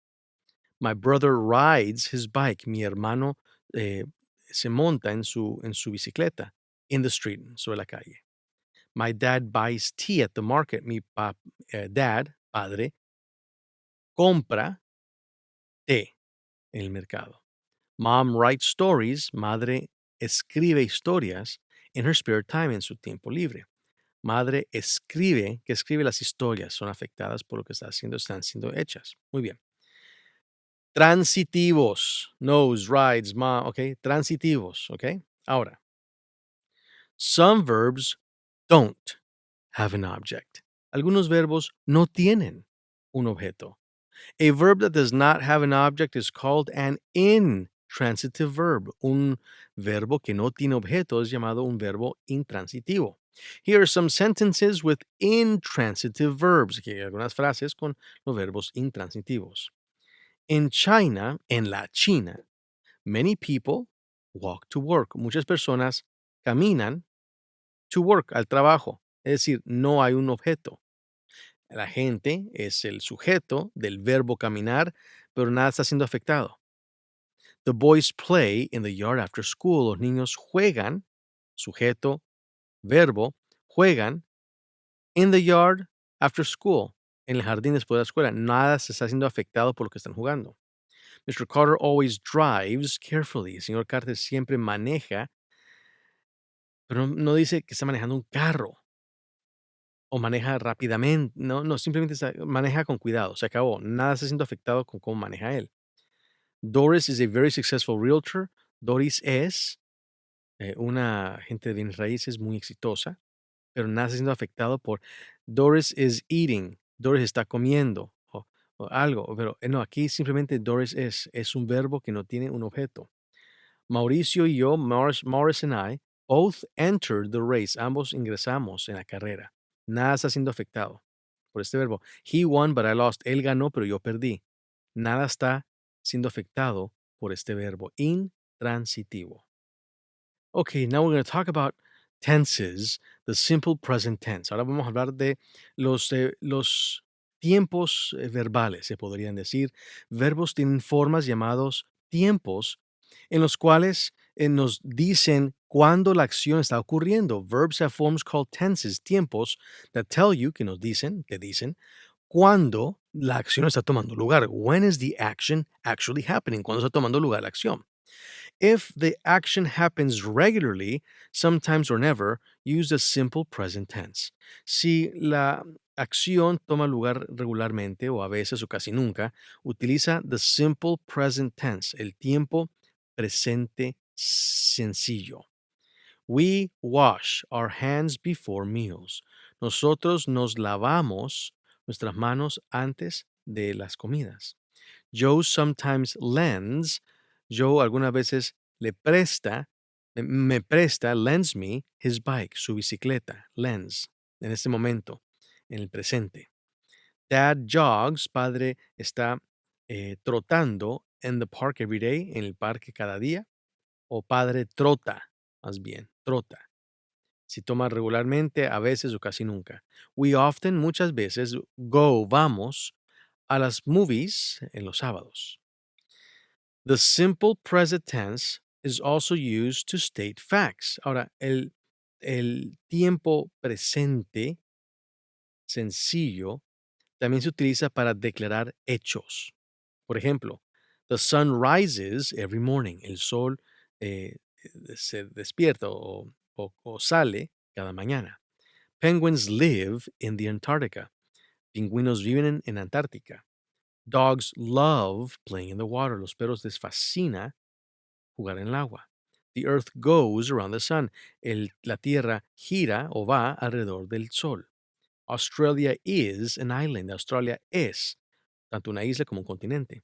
My brother rides his bike. Mi hermano se monta en su bicicleta. In the street, sobre la calle. My dad buys tea at the market. Mi dad, padre, compra té en el mercado. Mom writes stories. Madre escribe historias in her spare time, en su tiempo libre. Madre escribe, que escribe las historias, son afectadas por lo que está haciendo, están siendo hechas. Muy bien. Transitivos. Knows, rides, ma, ok. Transitivos, ok. Ahora, some verbs don't have an object. Algunos verbos no tienen un objeto. A verb that does not have an object is called an intransitive verb. Un verbo que no tiene objeto es llamado un verbo intransitivo. Here are some sentences with intransitive verbs. Aquí hay algunas frases con los verbos intransitivos. In China, en la China, many people walk to work. Muchas personas caminan to work, al trabajo. Es decir, no hay un objeto. La gente es el sujeto del verbo caminar, pero nada está siendo afectado. The boys play in the yard after school. Los niños juegan, sujeto, verbo, juegan in the yard after school. En el jardín después de la escuela. Nada se está siendo afectado por lo que están jugando. Mr. Carter always drives carefully. El señor Carter siempre maneja, pero no dice que está manejando un carro o maneja rápidamente. No, no, simplemente maneja con cuidado. Se acabó. Nada está siendo afectado con cómo maneja él. Doris is a very successful realtor. Doris es una agente de bienes raíces muy exitosa, pero nada está siendo afectado por Doris is eating. Doris está comiendo o algo, pero no, aquí simplemente Doris es un verbo que no tiene un objeto. Mauricio y yo, Morris and I, both entered the race. Ambos ingresamos en la carrera. Nada está siendo afectado por este verbo. He won, but I lost. Él ganó, pero yo perdí. Nada está siendo afectado por este verbo intransitivo. Okay, now we're going to talk about tenses, the simple present tense. Ahora vamos a hablar de los tiempos verbales, se podrían decir. Verbos tienen formas llamados tiempos en los cuales nos dicen cuándo la acción está ocurriendo. Verbs have forms called tenses, tiempos, that tell you, que nos dicen, te dicen, cuándo la acción está tomando lugar. When is the action actually happening? ¿Cuándo está tomando lugar la acción? If the action happens regularly, sometimes or never, use the simple present tense. Si la acción toma lugar regularmente o a veces o casi nunca, utiliza the simple present tense, el tiempo presente sencillo. We wash our hands before meals. Nosotros nos lavamos nuestras manos antes de las comidas. Joe sometimes lends. Joe algunas veces le presta, me presta, lends me his bike, su bicicleta, lends, en este momento, en el presente. Dad jogs, padre está trotando in the park every day, en el parque cada día, o padre trota, más bien, trota. Si toma regularmente, a veces o casi nunca. We often, muchas veces, go, vamos, a las movies en los sábados. The simple present tense is also used to state facts. Ahora, el tiempo presente sencillo también se utiliza para declarar hechos. Por ejemplo, the sun rises every morning. El sol se despierta o sale cada mañana. Penguins live in the Antarctica. Pingüinos viven en Antártica. Dogs love playing in the water. Los perros les fascina jugar en el agua. The earth goes around the sun. La tierra gira o va alrededor del sol. Australia is an island. Australia es tanto una isla como un continente.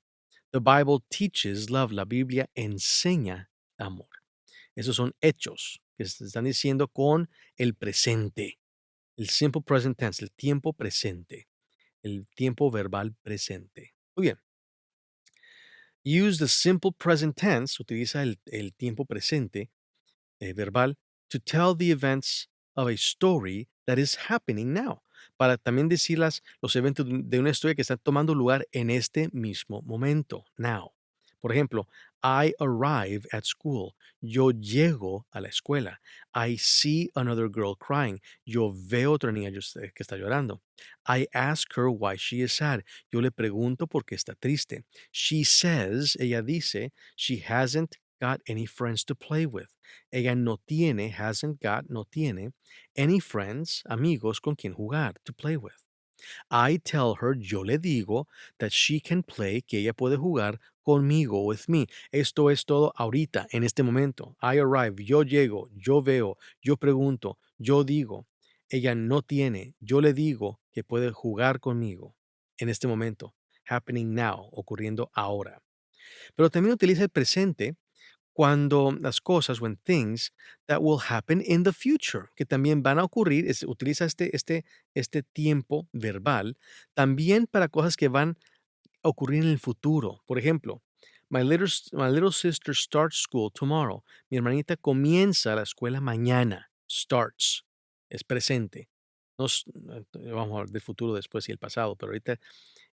The Bible teaches love. La Biblia enseña amor. Esos son hechos que se están diciendo con el presente. El simple present tense, el tiempo presente. El tiempo verbal presente. Muy bien. Use the simple present tense, utiliza el tiempo presente verbal, to tell the events of a story that is happening now. Para también decir los eventos de una historia que está tomando lugar en este mismo momento, now. Por ejemplo, I arrive at school. Yo llego a la escuela. I see another girl crying. Yo veo otra niña que está llorando. I ask her why she is sad. Yo le pregunto por qué está triste. She says, ella dice, she hasn't got any friends to play with. Ella no tiene, hasn't got, no tiene, any friends, amigos con quien jugar, to play with. I tell her, yo le digo, that she can play, que ella puede jugar conmigo, with me. Esto es todo ahorita, en este momento. I arrive, yo llego, yo veo, yo pregunto, yo digo. Ella no tiene, yo le digo que puede jugar conmigo, en este momento. Happening now, ocurriendo ahora. Pero también utiliza el presente cuando las cosas, when things that will happen in the future, que también van a ocurrir, utiliza este tiempo verbal también para cosas que van a ocurrir en el futuro. Por ejemplo, my little sister starts school tomorrow. Mi hermanita comienza la escuela mañana. Starts. Es presente. Vamos a hablar del futuro después y el pasado, pero ahorita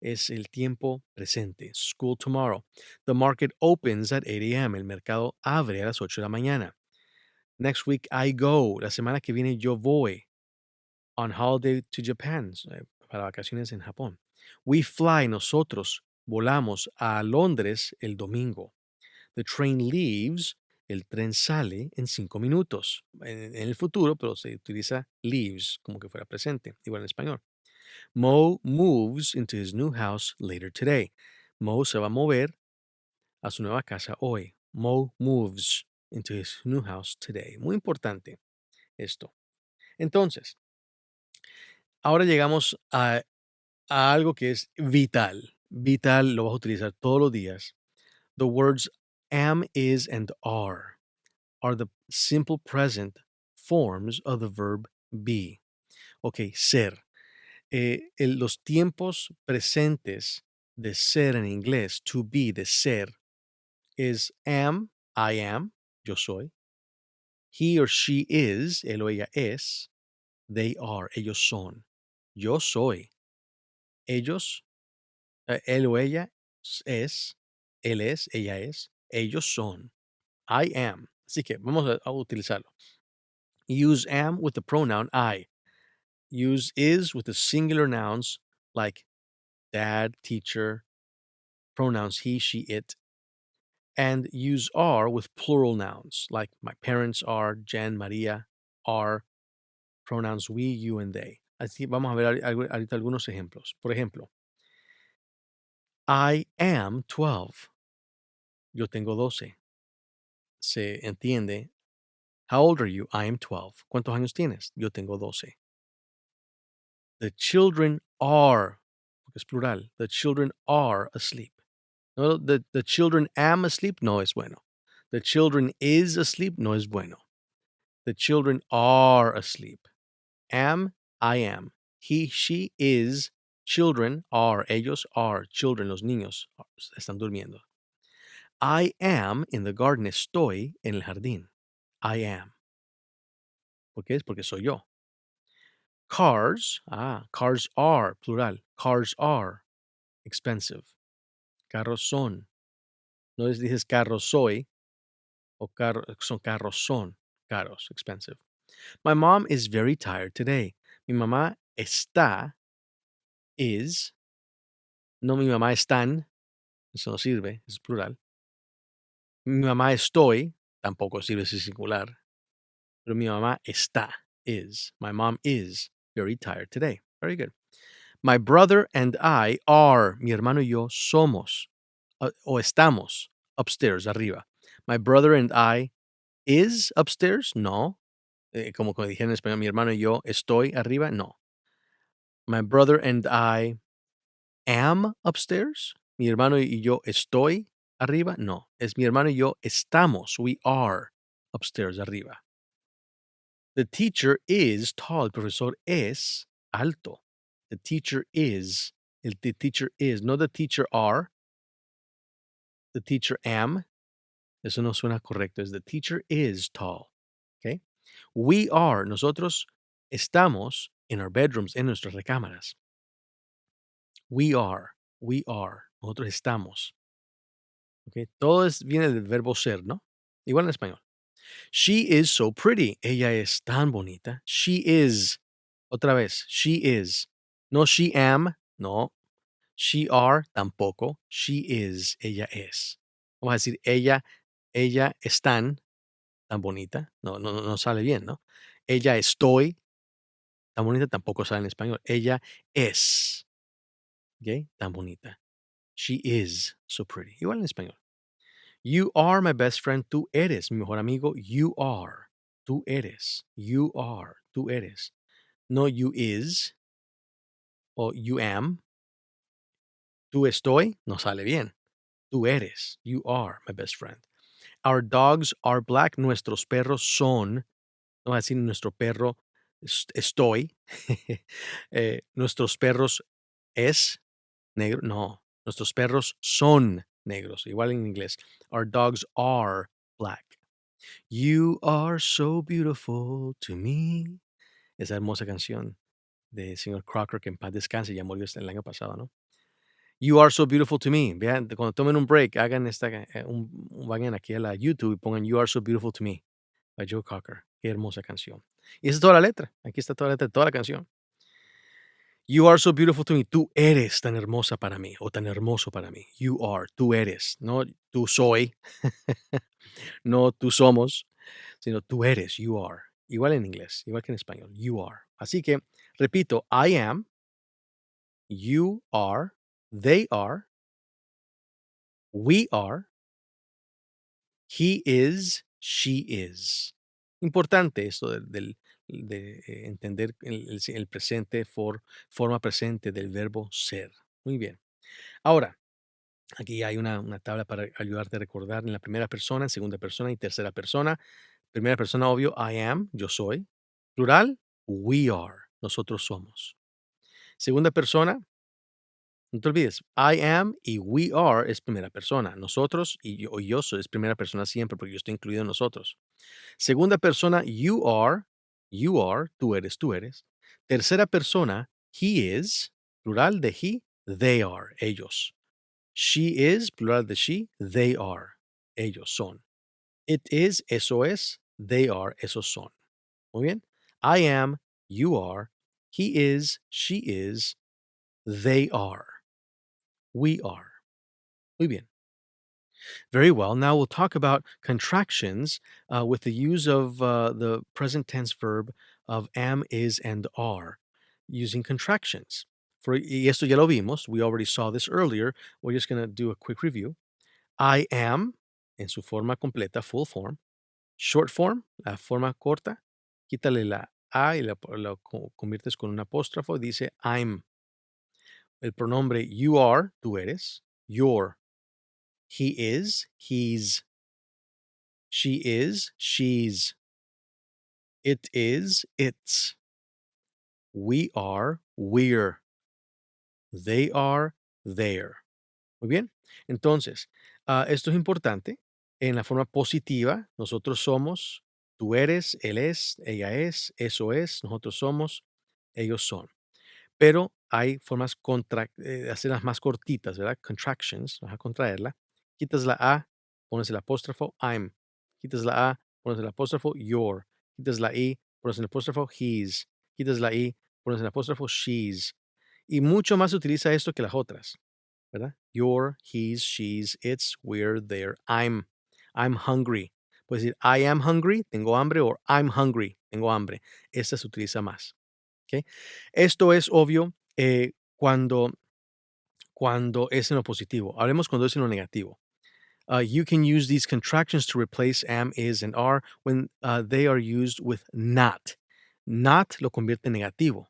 es el tiempo presente. School tomorrow. The market opens at 8 a.m. El mercado abre a las 8 de la mañana. Next week I go. La semana que viene yo voy. On holiday to Japan. Para vacaciones en Japón. We fly. Nosotros volamos a Londres el domingo. The train leaves. El tren sale en 5 minutos. En el futuro, pero se utiliza leaves como que fuera presente, igual en español. Mo moves into his new house later today. Mo se va a mover a su nueva casa hoy. Mo moves into his new house today. Muy importante esto. Entonces, ahora llegamos a algo que es vital. Vital, lo vas a utilizar todos los días. The words am, is, and are the simple present forms of the verb be. Ok, ser. Los tiempos presentes de ser en inglés, to be, de ser, es am, I am, yo soy. He or she is, él o ella es. They are, ellos son. Yo soy. Ellos, él o ella es. Él es, ella es. Ellos son. I am. Así que vamos a utilizarlo. Use am with the pronoun I. Use is with the singular nouns like dad, teacher, pronouns he, she, it. And use are with plural nouns like my parents are, Jen, Maria are, pronouns we, you, and they. Así vamos a ver ahorita algunos ejemplos. Por ejemplo, I am 12. Yo tengo 12. Se entiende. How old are you? I am 12. ¿Cuántos años tienes? Yo tengo 12. The children are, porque es plural, the children are asleep. No, the children am asleep no es bueno. The children is asleep no es bueno. The children are asleep. Am, I am. He, she is. Children are, ellos are. Children, los niños están durmiendo. I am in the garden. Estoy en el jardín. I am. ¿Por qué? Es porque soy yo. Cars, cars are, plural. Cars are expensive. Carros son. No les dices carros soy o carros son caros, expensive. My mom is very tired today. Mi mamá está, is. No, mi mamá están. Eso no sirve, es plural. Mi mamá estoy, tampoco sirve si es singular. Pero mi mamá está, is. My mom is very tired today. Very good. My brother and I are, mi hermano y yo somos, o estamos, upstairs, arriba. My brother and I is upstairs? No. Como dije en español, mi hermano y yo estoy arriba? No. My brother and I am upstairs? Mi hermano y yo estoy arriba? No. Es mi hermano y yo estamos. We are upstairs, arriba. The teacher is tall. El profesor es alto. The teacher is. The teacher is. No the teacher are. The teacher am. Eso no suena correcto. Es the teacher is tall. Okay. We are. Nosotros estamos in our bedrooms, en nuestras recámaras. We are. We are. Nosotros estamos. Okay. Todo viene del verbo ser, ¿no? Igual en español. She is so pretty. Ella es tan bonita. She is. Otra vez. She is. No she am. No. She are. Tampoco. She is. Ella es. Vamos a decir ella es tan bonita. No sale bien, ¿no? Ella estoy tan bonita. Tampoco sale en español. Ella es. ¿Ok? Tan bonita. She is so pretty. Igual en español. You are my best friend. Tú eres mi mejor amigo. You are. Tú eres. You are. Tú eres. No you is o you am. Tú estoy. No sale bien. Tú eres. You are my best friend. Our dogs are black. Nuestros perros son. No va a decir nuestro perro estoy. Nuestros perros es negro. No. Nuestros perros son negros. Igual en inglés. Our dogs are black. You are so beautiful to me. Esa hermosa canción de señor Crocker, que en paz descanse, ya murió el año pasado, ¿no? You are so beautiful to me. Vean, cuando tomen un break, hagan vayan aquí a la YouTube y pongan You are so beautiful to me by Joe Cocker. Qué hermosa canción. Y esa es toda la letra. Aquí está toda la letra de toda la canción. You are so beautiful to me. Tú eres tan hermosa para mí o tan hermoso para mí. You are. Tú eres. No tú soy. No tú somos. Sino tú eres. You are. Igual en inglés. Igual que en español. You are. Así que, repito. I am. You are. They are. We are. He is. She is. Importante esto de entender el presente, forma presente del verbo ser. Muy bien. Ahora, aquí hay una tabla para ayudarte a recordar en la primera persona, en segunda persona y tercera persona. Primera persona, obvio, I am, yo soy. Plural, we are, nosotros somos. Segunda persona, no te olvides, I am y we are es primera persona. Nosotros y yo soy es primera persona siempre porque yo estoy incluido en nosotros. Segunda persona, you are, tú eres, tú eres. Tercera persona, he is, plural de he, they are, ellos. She is, plural de she, they are, ellos son. It is, eso es. They are, esos son. Muy bien. I am, you are. He is, she is. They are. We are. Muy bien. Very well. Now we'll talk about contractions with the use of the present tense verb of am, is, and are using contractions. Y esto ya lo vimos. We already saw this earlier. We're just going to do a quick review. I am, en su forma completa, full form. Short form, la forma corta. Quítale la A y conviertes con un apóstrofo. Dice I'm. El pronombre you are, tú eres. Your. He is, he's. She is, she's. It is, it's. We are, we're. They are, they're. Muy bien. Entonces, esto es importante. En la forma positiva, nosotros somos, tú eres, él es, ella es, eso es, nosotros somos, ellos son. Pero hay formas hacerlas más cortitas, ¿verdad? Contractions, vas a contraerla. Quitas la A, pones el apóstrofo, I'm. Quitas la A, pones el apóstrofo, your. Quitas la I, pones el apóstrofo, he's. Quitas la I, pones el apóstrofo, she's. Y mucho más se utiliza esto que las otras, ¿verdad? Your, he's, she's, it's, we're, there, I'm hungry. Puedes decir, I am hungry, tengo hambre, o I'm hungry, tengo hambre. Esta se utiliza más. ¿Ok? Esto es obvio cuando es en lo positivo. Hablemos cuando es en lo negativo. You can use these contractions to replace am, is, and are when they are used with not. Not lo convierte en negativo.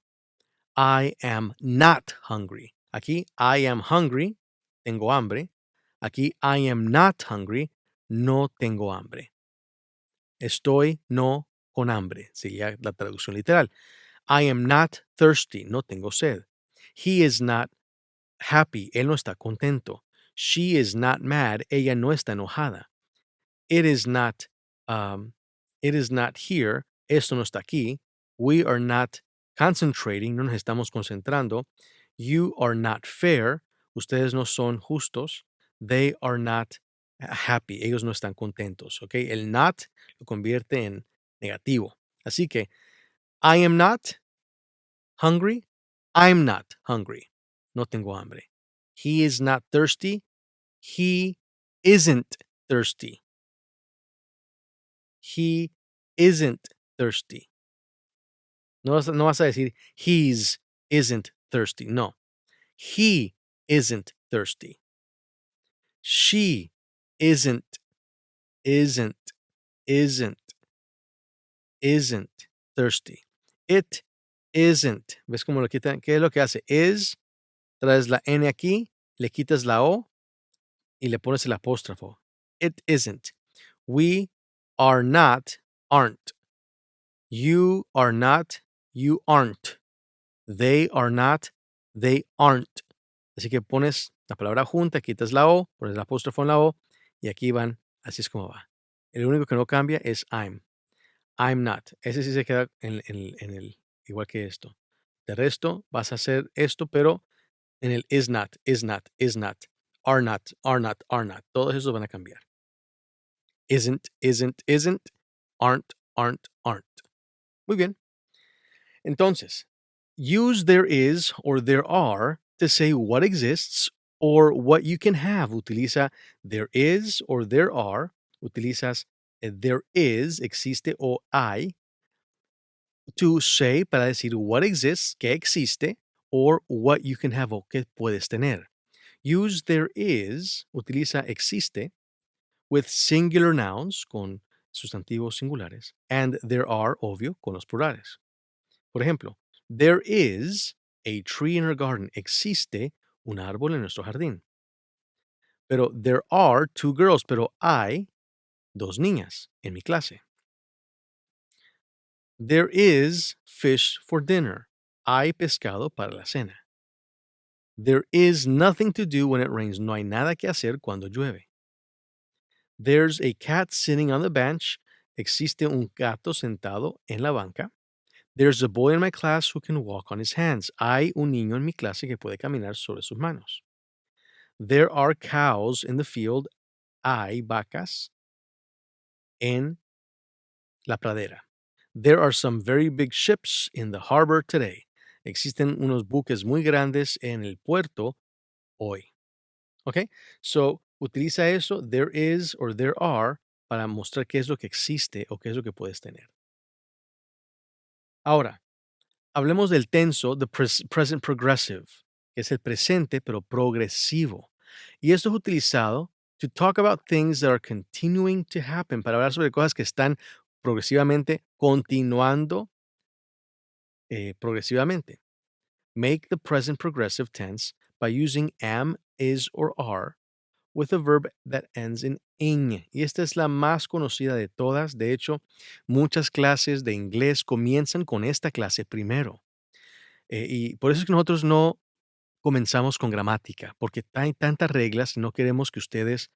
I am not hungry. Aquí, I am hungry, tengo hambre. Aquí, I am not hungry, no tengo hambre. Estoy no con hambre, sería la traducción literal. I am not thirsty, no tengo sed. He is not happy, él no está contento. She is not mad, ella no está enojada. It is not, it is not here, esto no está aquí. We are not concentrating, no nos estamos concentrando. You are not fair, ustedes no son justos. They are not happy, ellos no están contentos. ¿Ok? El not lo convierte en negativo. Así que, I am not hungry. I'm not hungry. No tengo hambre. He is not thirsty. He isn't thirsty. He isn't thirsty. No vas a decir he's isn't thirsty. No. He isn't thirsty. She isn't, isn't, isn't, isn't thirsty. It isn't. ¿Ves cómo lo quitan? ¿Qué es lo que hace? Is, traes la N aquí, le quitas la O y le pones el apóstrofo. It isn't. We are not, aren't. You are not, you aren't. They are not, they aren't. Así que pones la palabra junta, quitas la O, pones el apóstrofo en la O y aquí van, así es como va. El único que no cambia es I'm. I'm not. Ese sí se queda en el, igual que esto. De resto, vas a hacer esto, pero en el is not, is not, is not, are not, are not, are not. Todos esos van a cambiar. Isn't, isn't, isn't, aren't, aren't, aren't. Muy bien. Entonces, use there is or there are to say what exists or what you can have. Utiliza there is or there are. Utilizas there is, existe o hay. To say, para decir what exists, que existe, or what you can have o que puedes tener. Use there is, utiliza existe, with singular nouns, con sustantivos singulares, and there are, obvio, con los plurales. Por ejemplo, there is a tree in our garden. Existe un árbol en nuestro jardín. Pero there are two girls, pero hay dos niñas en mi clase. There is fish for dinner. Hay pescado para la cena. There is nothing to do when it rains. No hay nada que hacer cuando llueve. There's a cat sitting on the bench. Existe un gato sentado en la banca. There's a boy in my class who can walk on his hands. Hay un niño en mi clase que puede caminar sobre sus manos. There are cows in the field. Hay vacas en la pradera. There are some very big ships in the harbor today. Existen unos buques muy grandes en el puerto hoy. ¿Ok? So, utiliza eso, there is or there are, para mostrar qué es lo que existe o qué es lo que puedes tener. Ahora, hablemos del tenso, the present progressive, que es el presente pero progresivo. Y esto es utilizado to talk about things that are continuing to happen, para hablar sobre cosas que están progresivamente continuando progresivamente. Make the present progressive tense by using am, is, or are with a verb that ends in ing. Y esta es la más conocida de todas. De hecho, muchas clases de inglés comienzan con esta clase primero. Y por eso es que nosotros no comenzamos con gramática, porque hay tantas reglas y no queremos que ustedes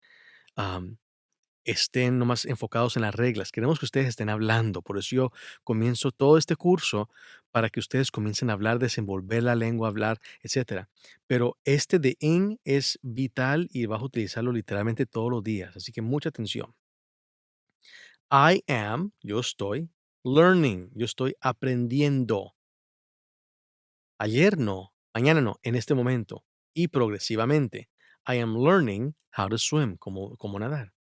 estén nomás enfocados en las reglas. Queremos que ustedes estén hablando. Por eso yo comienzo todo este curso para que ustedes comiencen a hablar, desenvolver la lengua, hablar, etcétera. Pero este de in es vital y vas a utilizarlo literalmente todos los días. Así que mucha atención. I am, yo estoy, learning, yo estoy aprendiendo. Ayer no, mañana no, en este momento y progresivamente. I am learning how to swim, como nadar.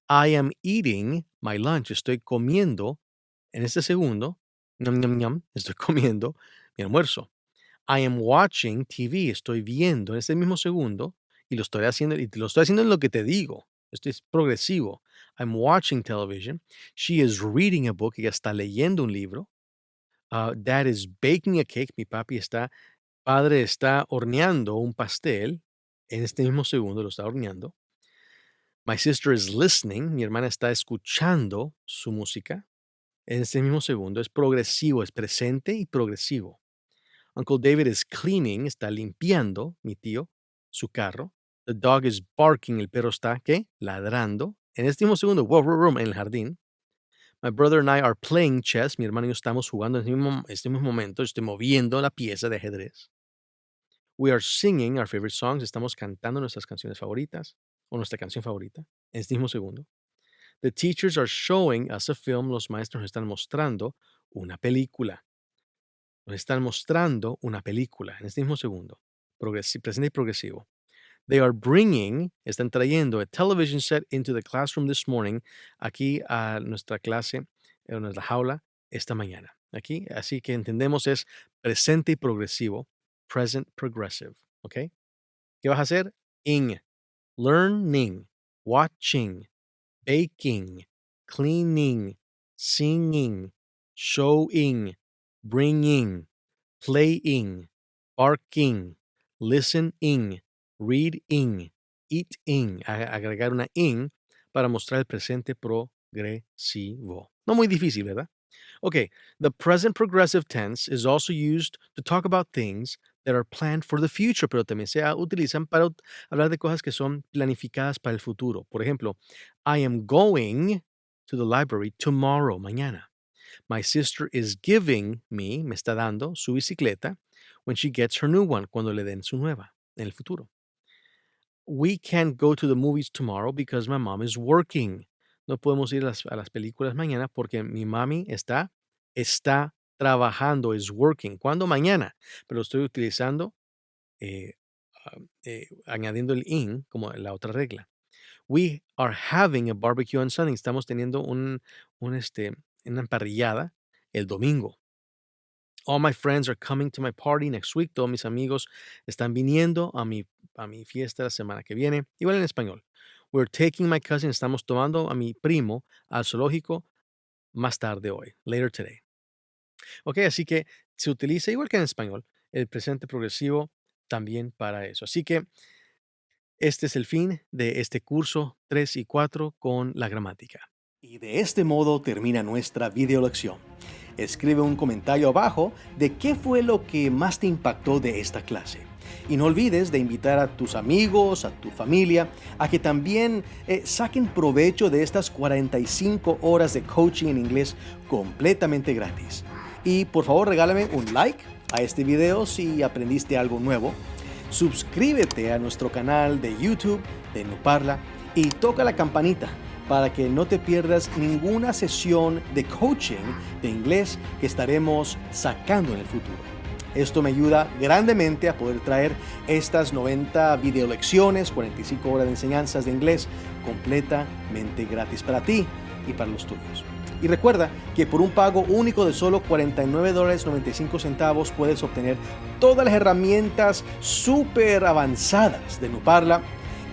I am eating my lunch. Estoy comiendo en este segundo. Ñam, ñam, ñam. Estoy comiendo mi almuerzo. I am watching TV. Estoy viendo en este mismo segundo y lo estoy haciendo en lo que te digo. Esto es progresivo. I'm watching television. She is reading a book. Ella está leyendo un libro. Dad is baking a cake. Mi padre está horneando un pastel. En este mismo segundo lo está horneando. My sister is listening. Mi hermana está escuchando su música. En este mismo segundo es progresivo, es presente y progresivo. Uncle David is cleaning, está limpiando, mi tío, su carro. The dog is barking, el perro está, ¿qué? Ladrando. En este mismo segundo, en el jardín. My brother and I are playing chess. Mi hermano y yo estamos jugando en este mismo momento. Estoy moviendo la pieza de ajedrez. We are singing our favorite songs. Estamos cantando nuestras canciones favoritas o nuestra canción favorita en este mismo segundo. The teachers are showing us a film. Los maestros nos están mostrando una película. Nos están mostrando una película en este mismo segundo. Presente y progresivo. They are bringing, están trayendo a television set into the classroom this morning, aquí a nuestra clase, en nuestra jaula, esta mañana. Aquí, así que entendemos es presente y progresivo, present progressive, ¿ok? ¿Qué vas a hacer? In, learning, watching, baking, cleaning, singing, showing, bringing, playing, barking, listening, reading, eating. Agregar una in para mostrar el presente progresivo. No muy difícil, ¿verdad? Okay, the present progressive tense is also used to talk about things that are planned for the future, pero también se utilizan para hablar de cosas que son planificadas para el futuro. Por ejemplo, I am going to the library tomorrow, mañana. My sister is giving me está dando su bicicleta when she gets her new one, cuando le den su nueva en el futuro. We can't go to the movies tomorrow because my mom is working. No podemos ir a las películas mañana porque mi mami está trabajando, is working. ¿Cuándo? Mañana. Pero estoy utilizando, eh, añadiendo el in como la otra regla. We are having a barbecue on Sunday. Estamos teniendo una emparrillada el domingo. All my friends are coming to my party next week. Todos mis amigos están viniendo a mi fiesta la semana que viene. Igual en español. We're taking my cousin. Estamos tomando a mi primo al zoológico más tarde hoy. Later today. Ok, así que se utiliza igual que en español el presente progresivo también para eso. Así que este es el fin de este curso 3 y 4 con la gramática. Y de este modo termina nuestra video lección. Escribe un comentario abajo de qué fue lo que más te impactó de esta clase. Y no olvides de invitar a tus amigos, a tu familia, a que también saquen provecho de estas 45 horas de coaching en inglés completamente gratis. Y por favor regálame un like a este video si aprendiste algo nuevo. Suscríbete a nuestro canal de YouTube de NuParla y toca la campanita para que no te pierdas ninguna sesión de coaching de inglés que estaremos sacando en el futuro. Esto me ayuda grandemente a poder traer estas 90 videolecciones, 45 horas de enseñanzas de inglés completamente gratis para ti y para los tuyos. Y recuerda que por un pago único de solo $49.95 puedes obtener todas las herramientas súper avanzadas de NuParla,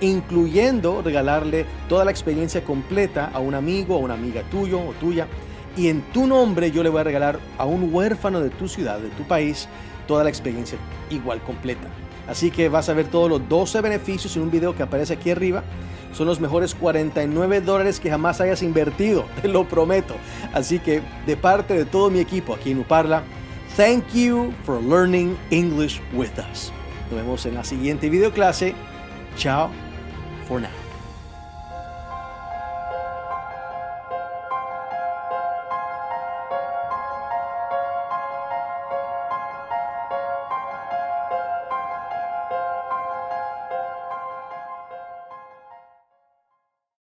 incluyendo regalarle toda la experiencia completa a un amigo o una amiga tuyo o tuya. Y en tu nombre yo le voy a regalar a un huérfano de tu ciudad, de tu país, toda la experiencia igual completa. Así que vas a ver todos los 12 beneficios en un video que aparece aquí arriba. Son los mejores $49 que jamás hayas invertido, te lo prometo. Así que de parte de todo mi equipo aquí en NuParla, thank you for learning English with us. Nos vemos en la siguiente videoclase. Ciao for now.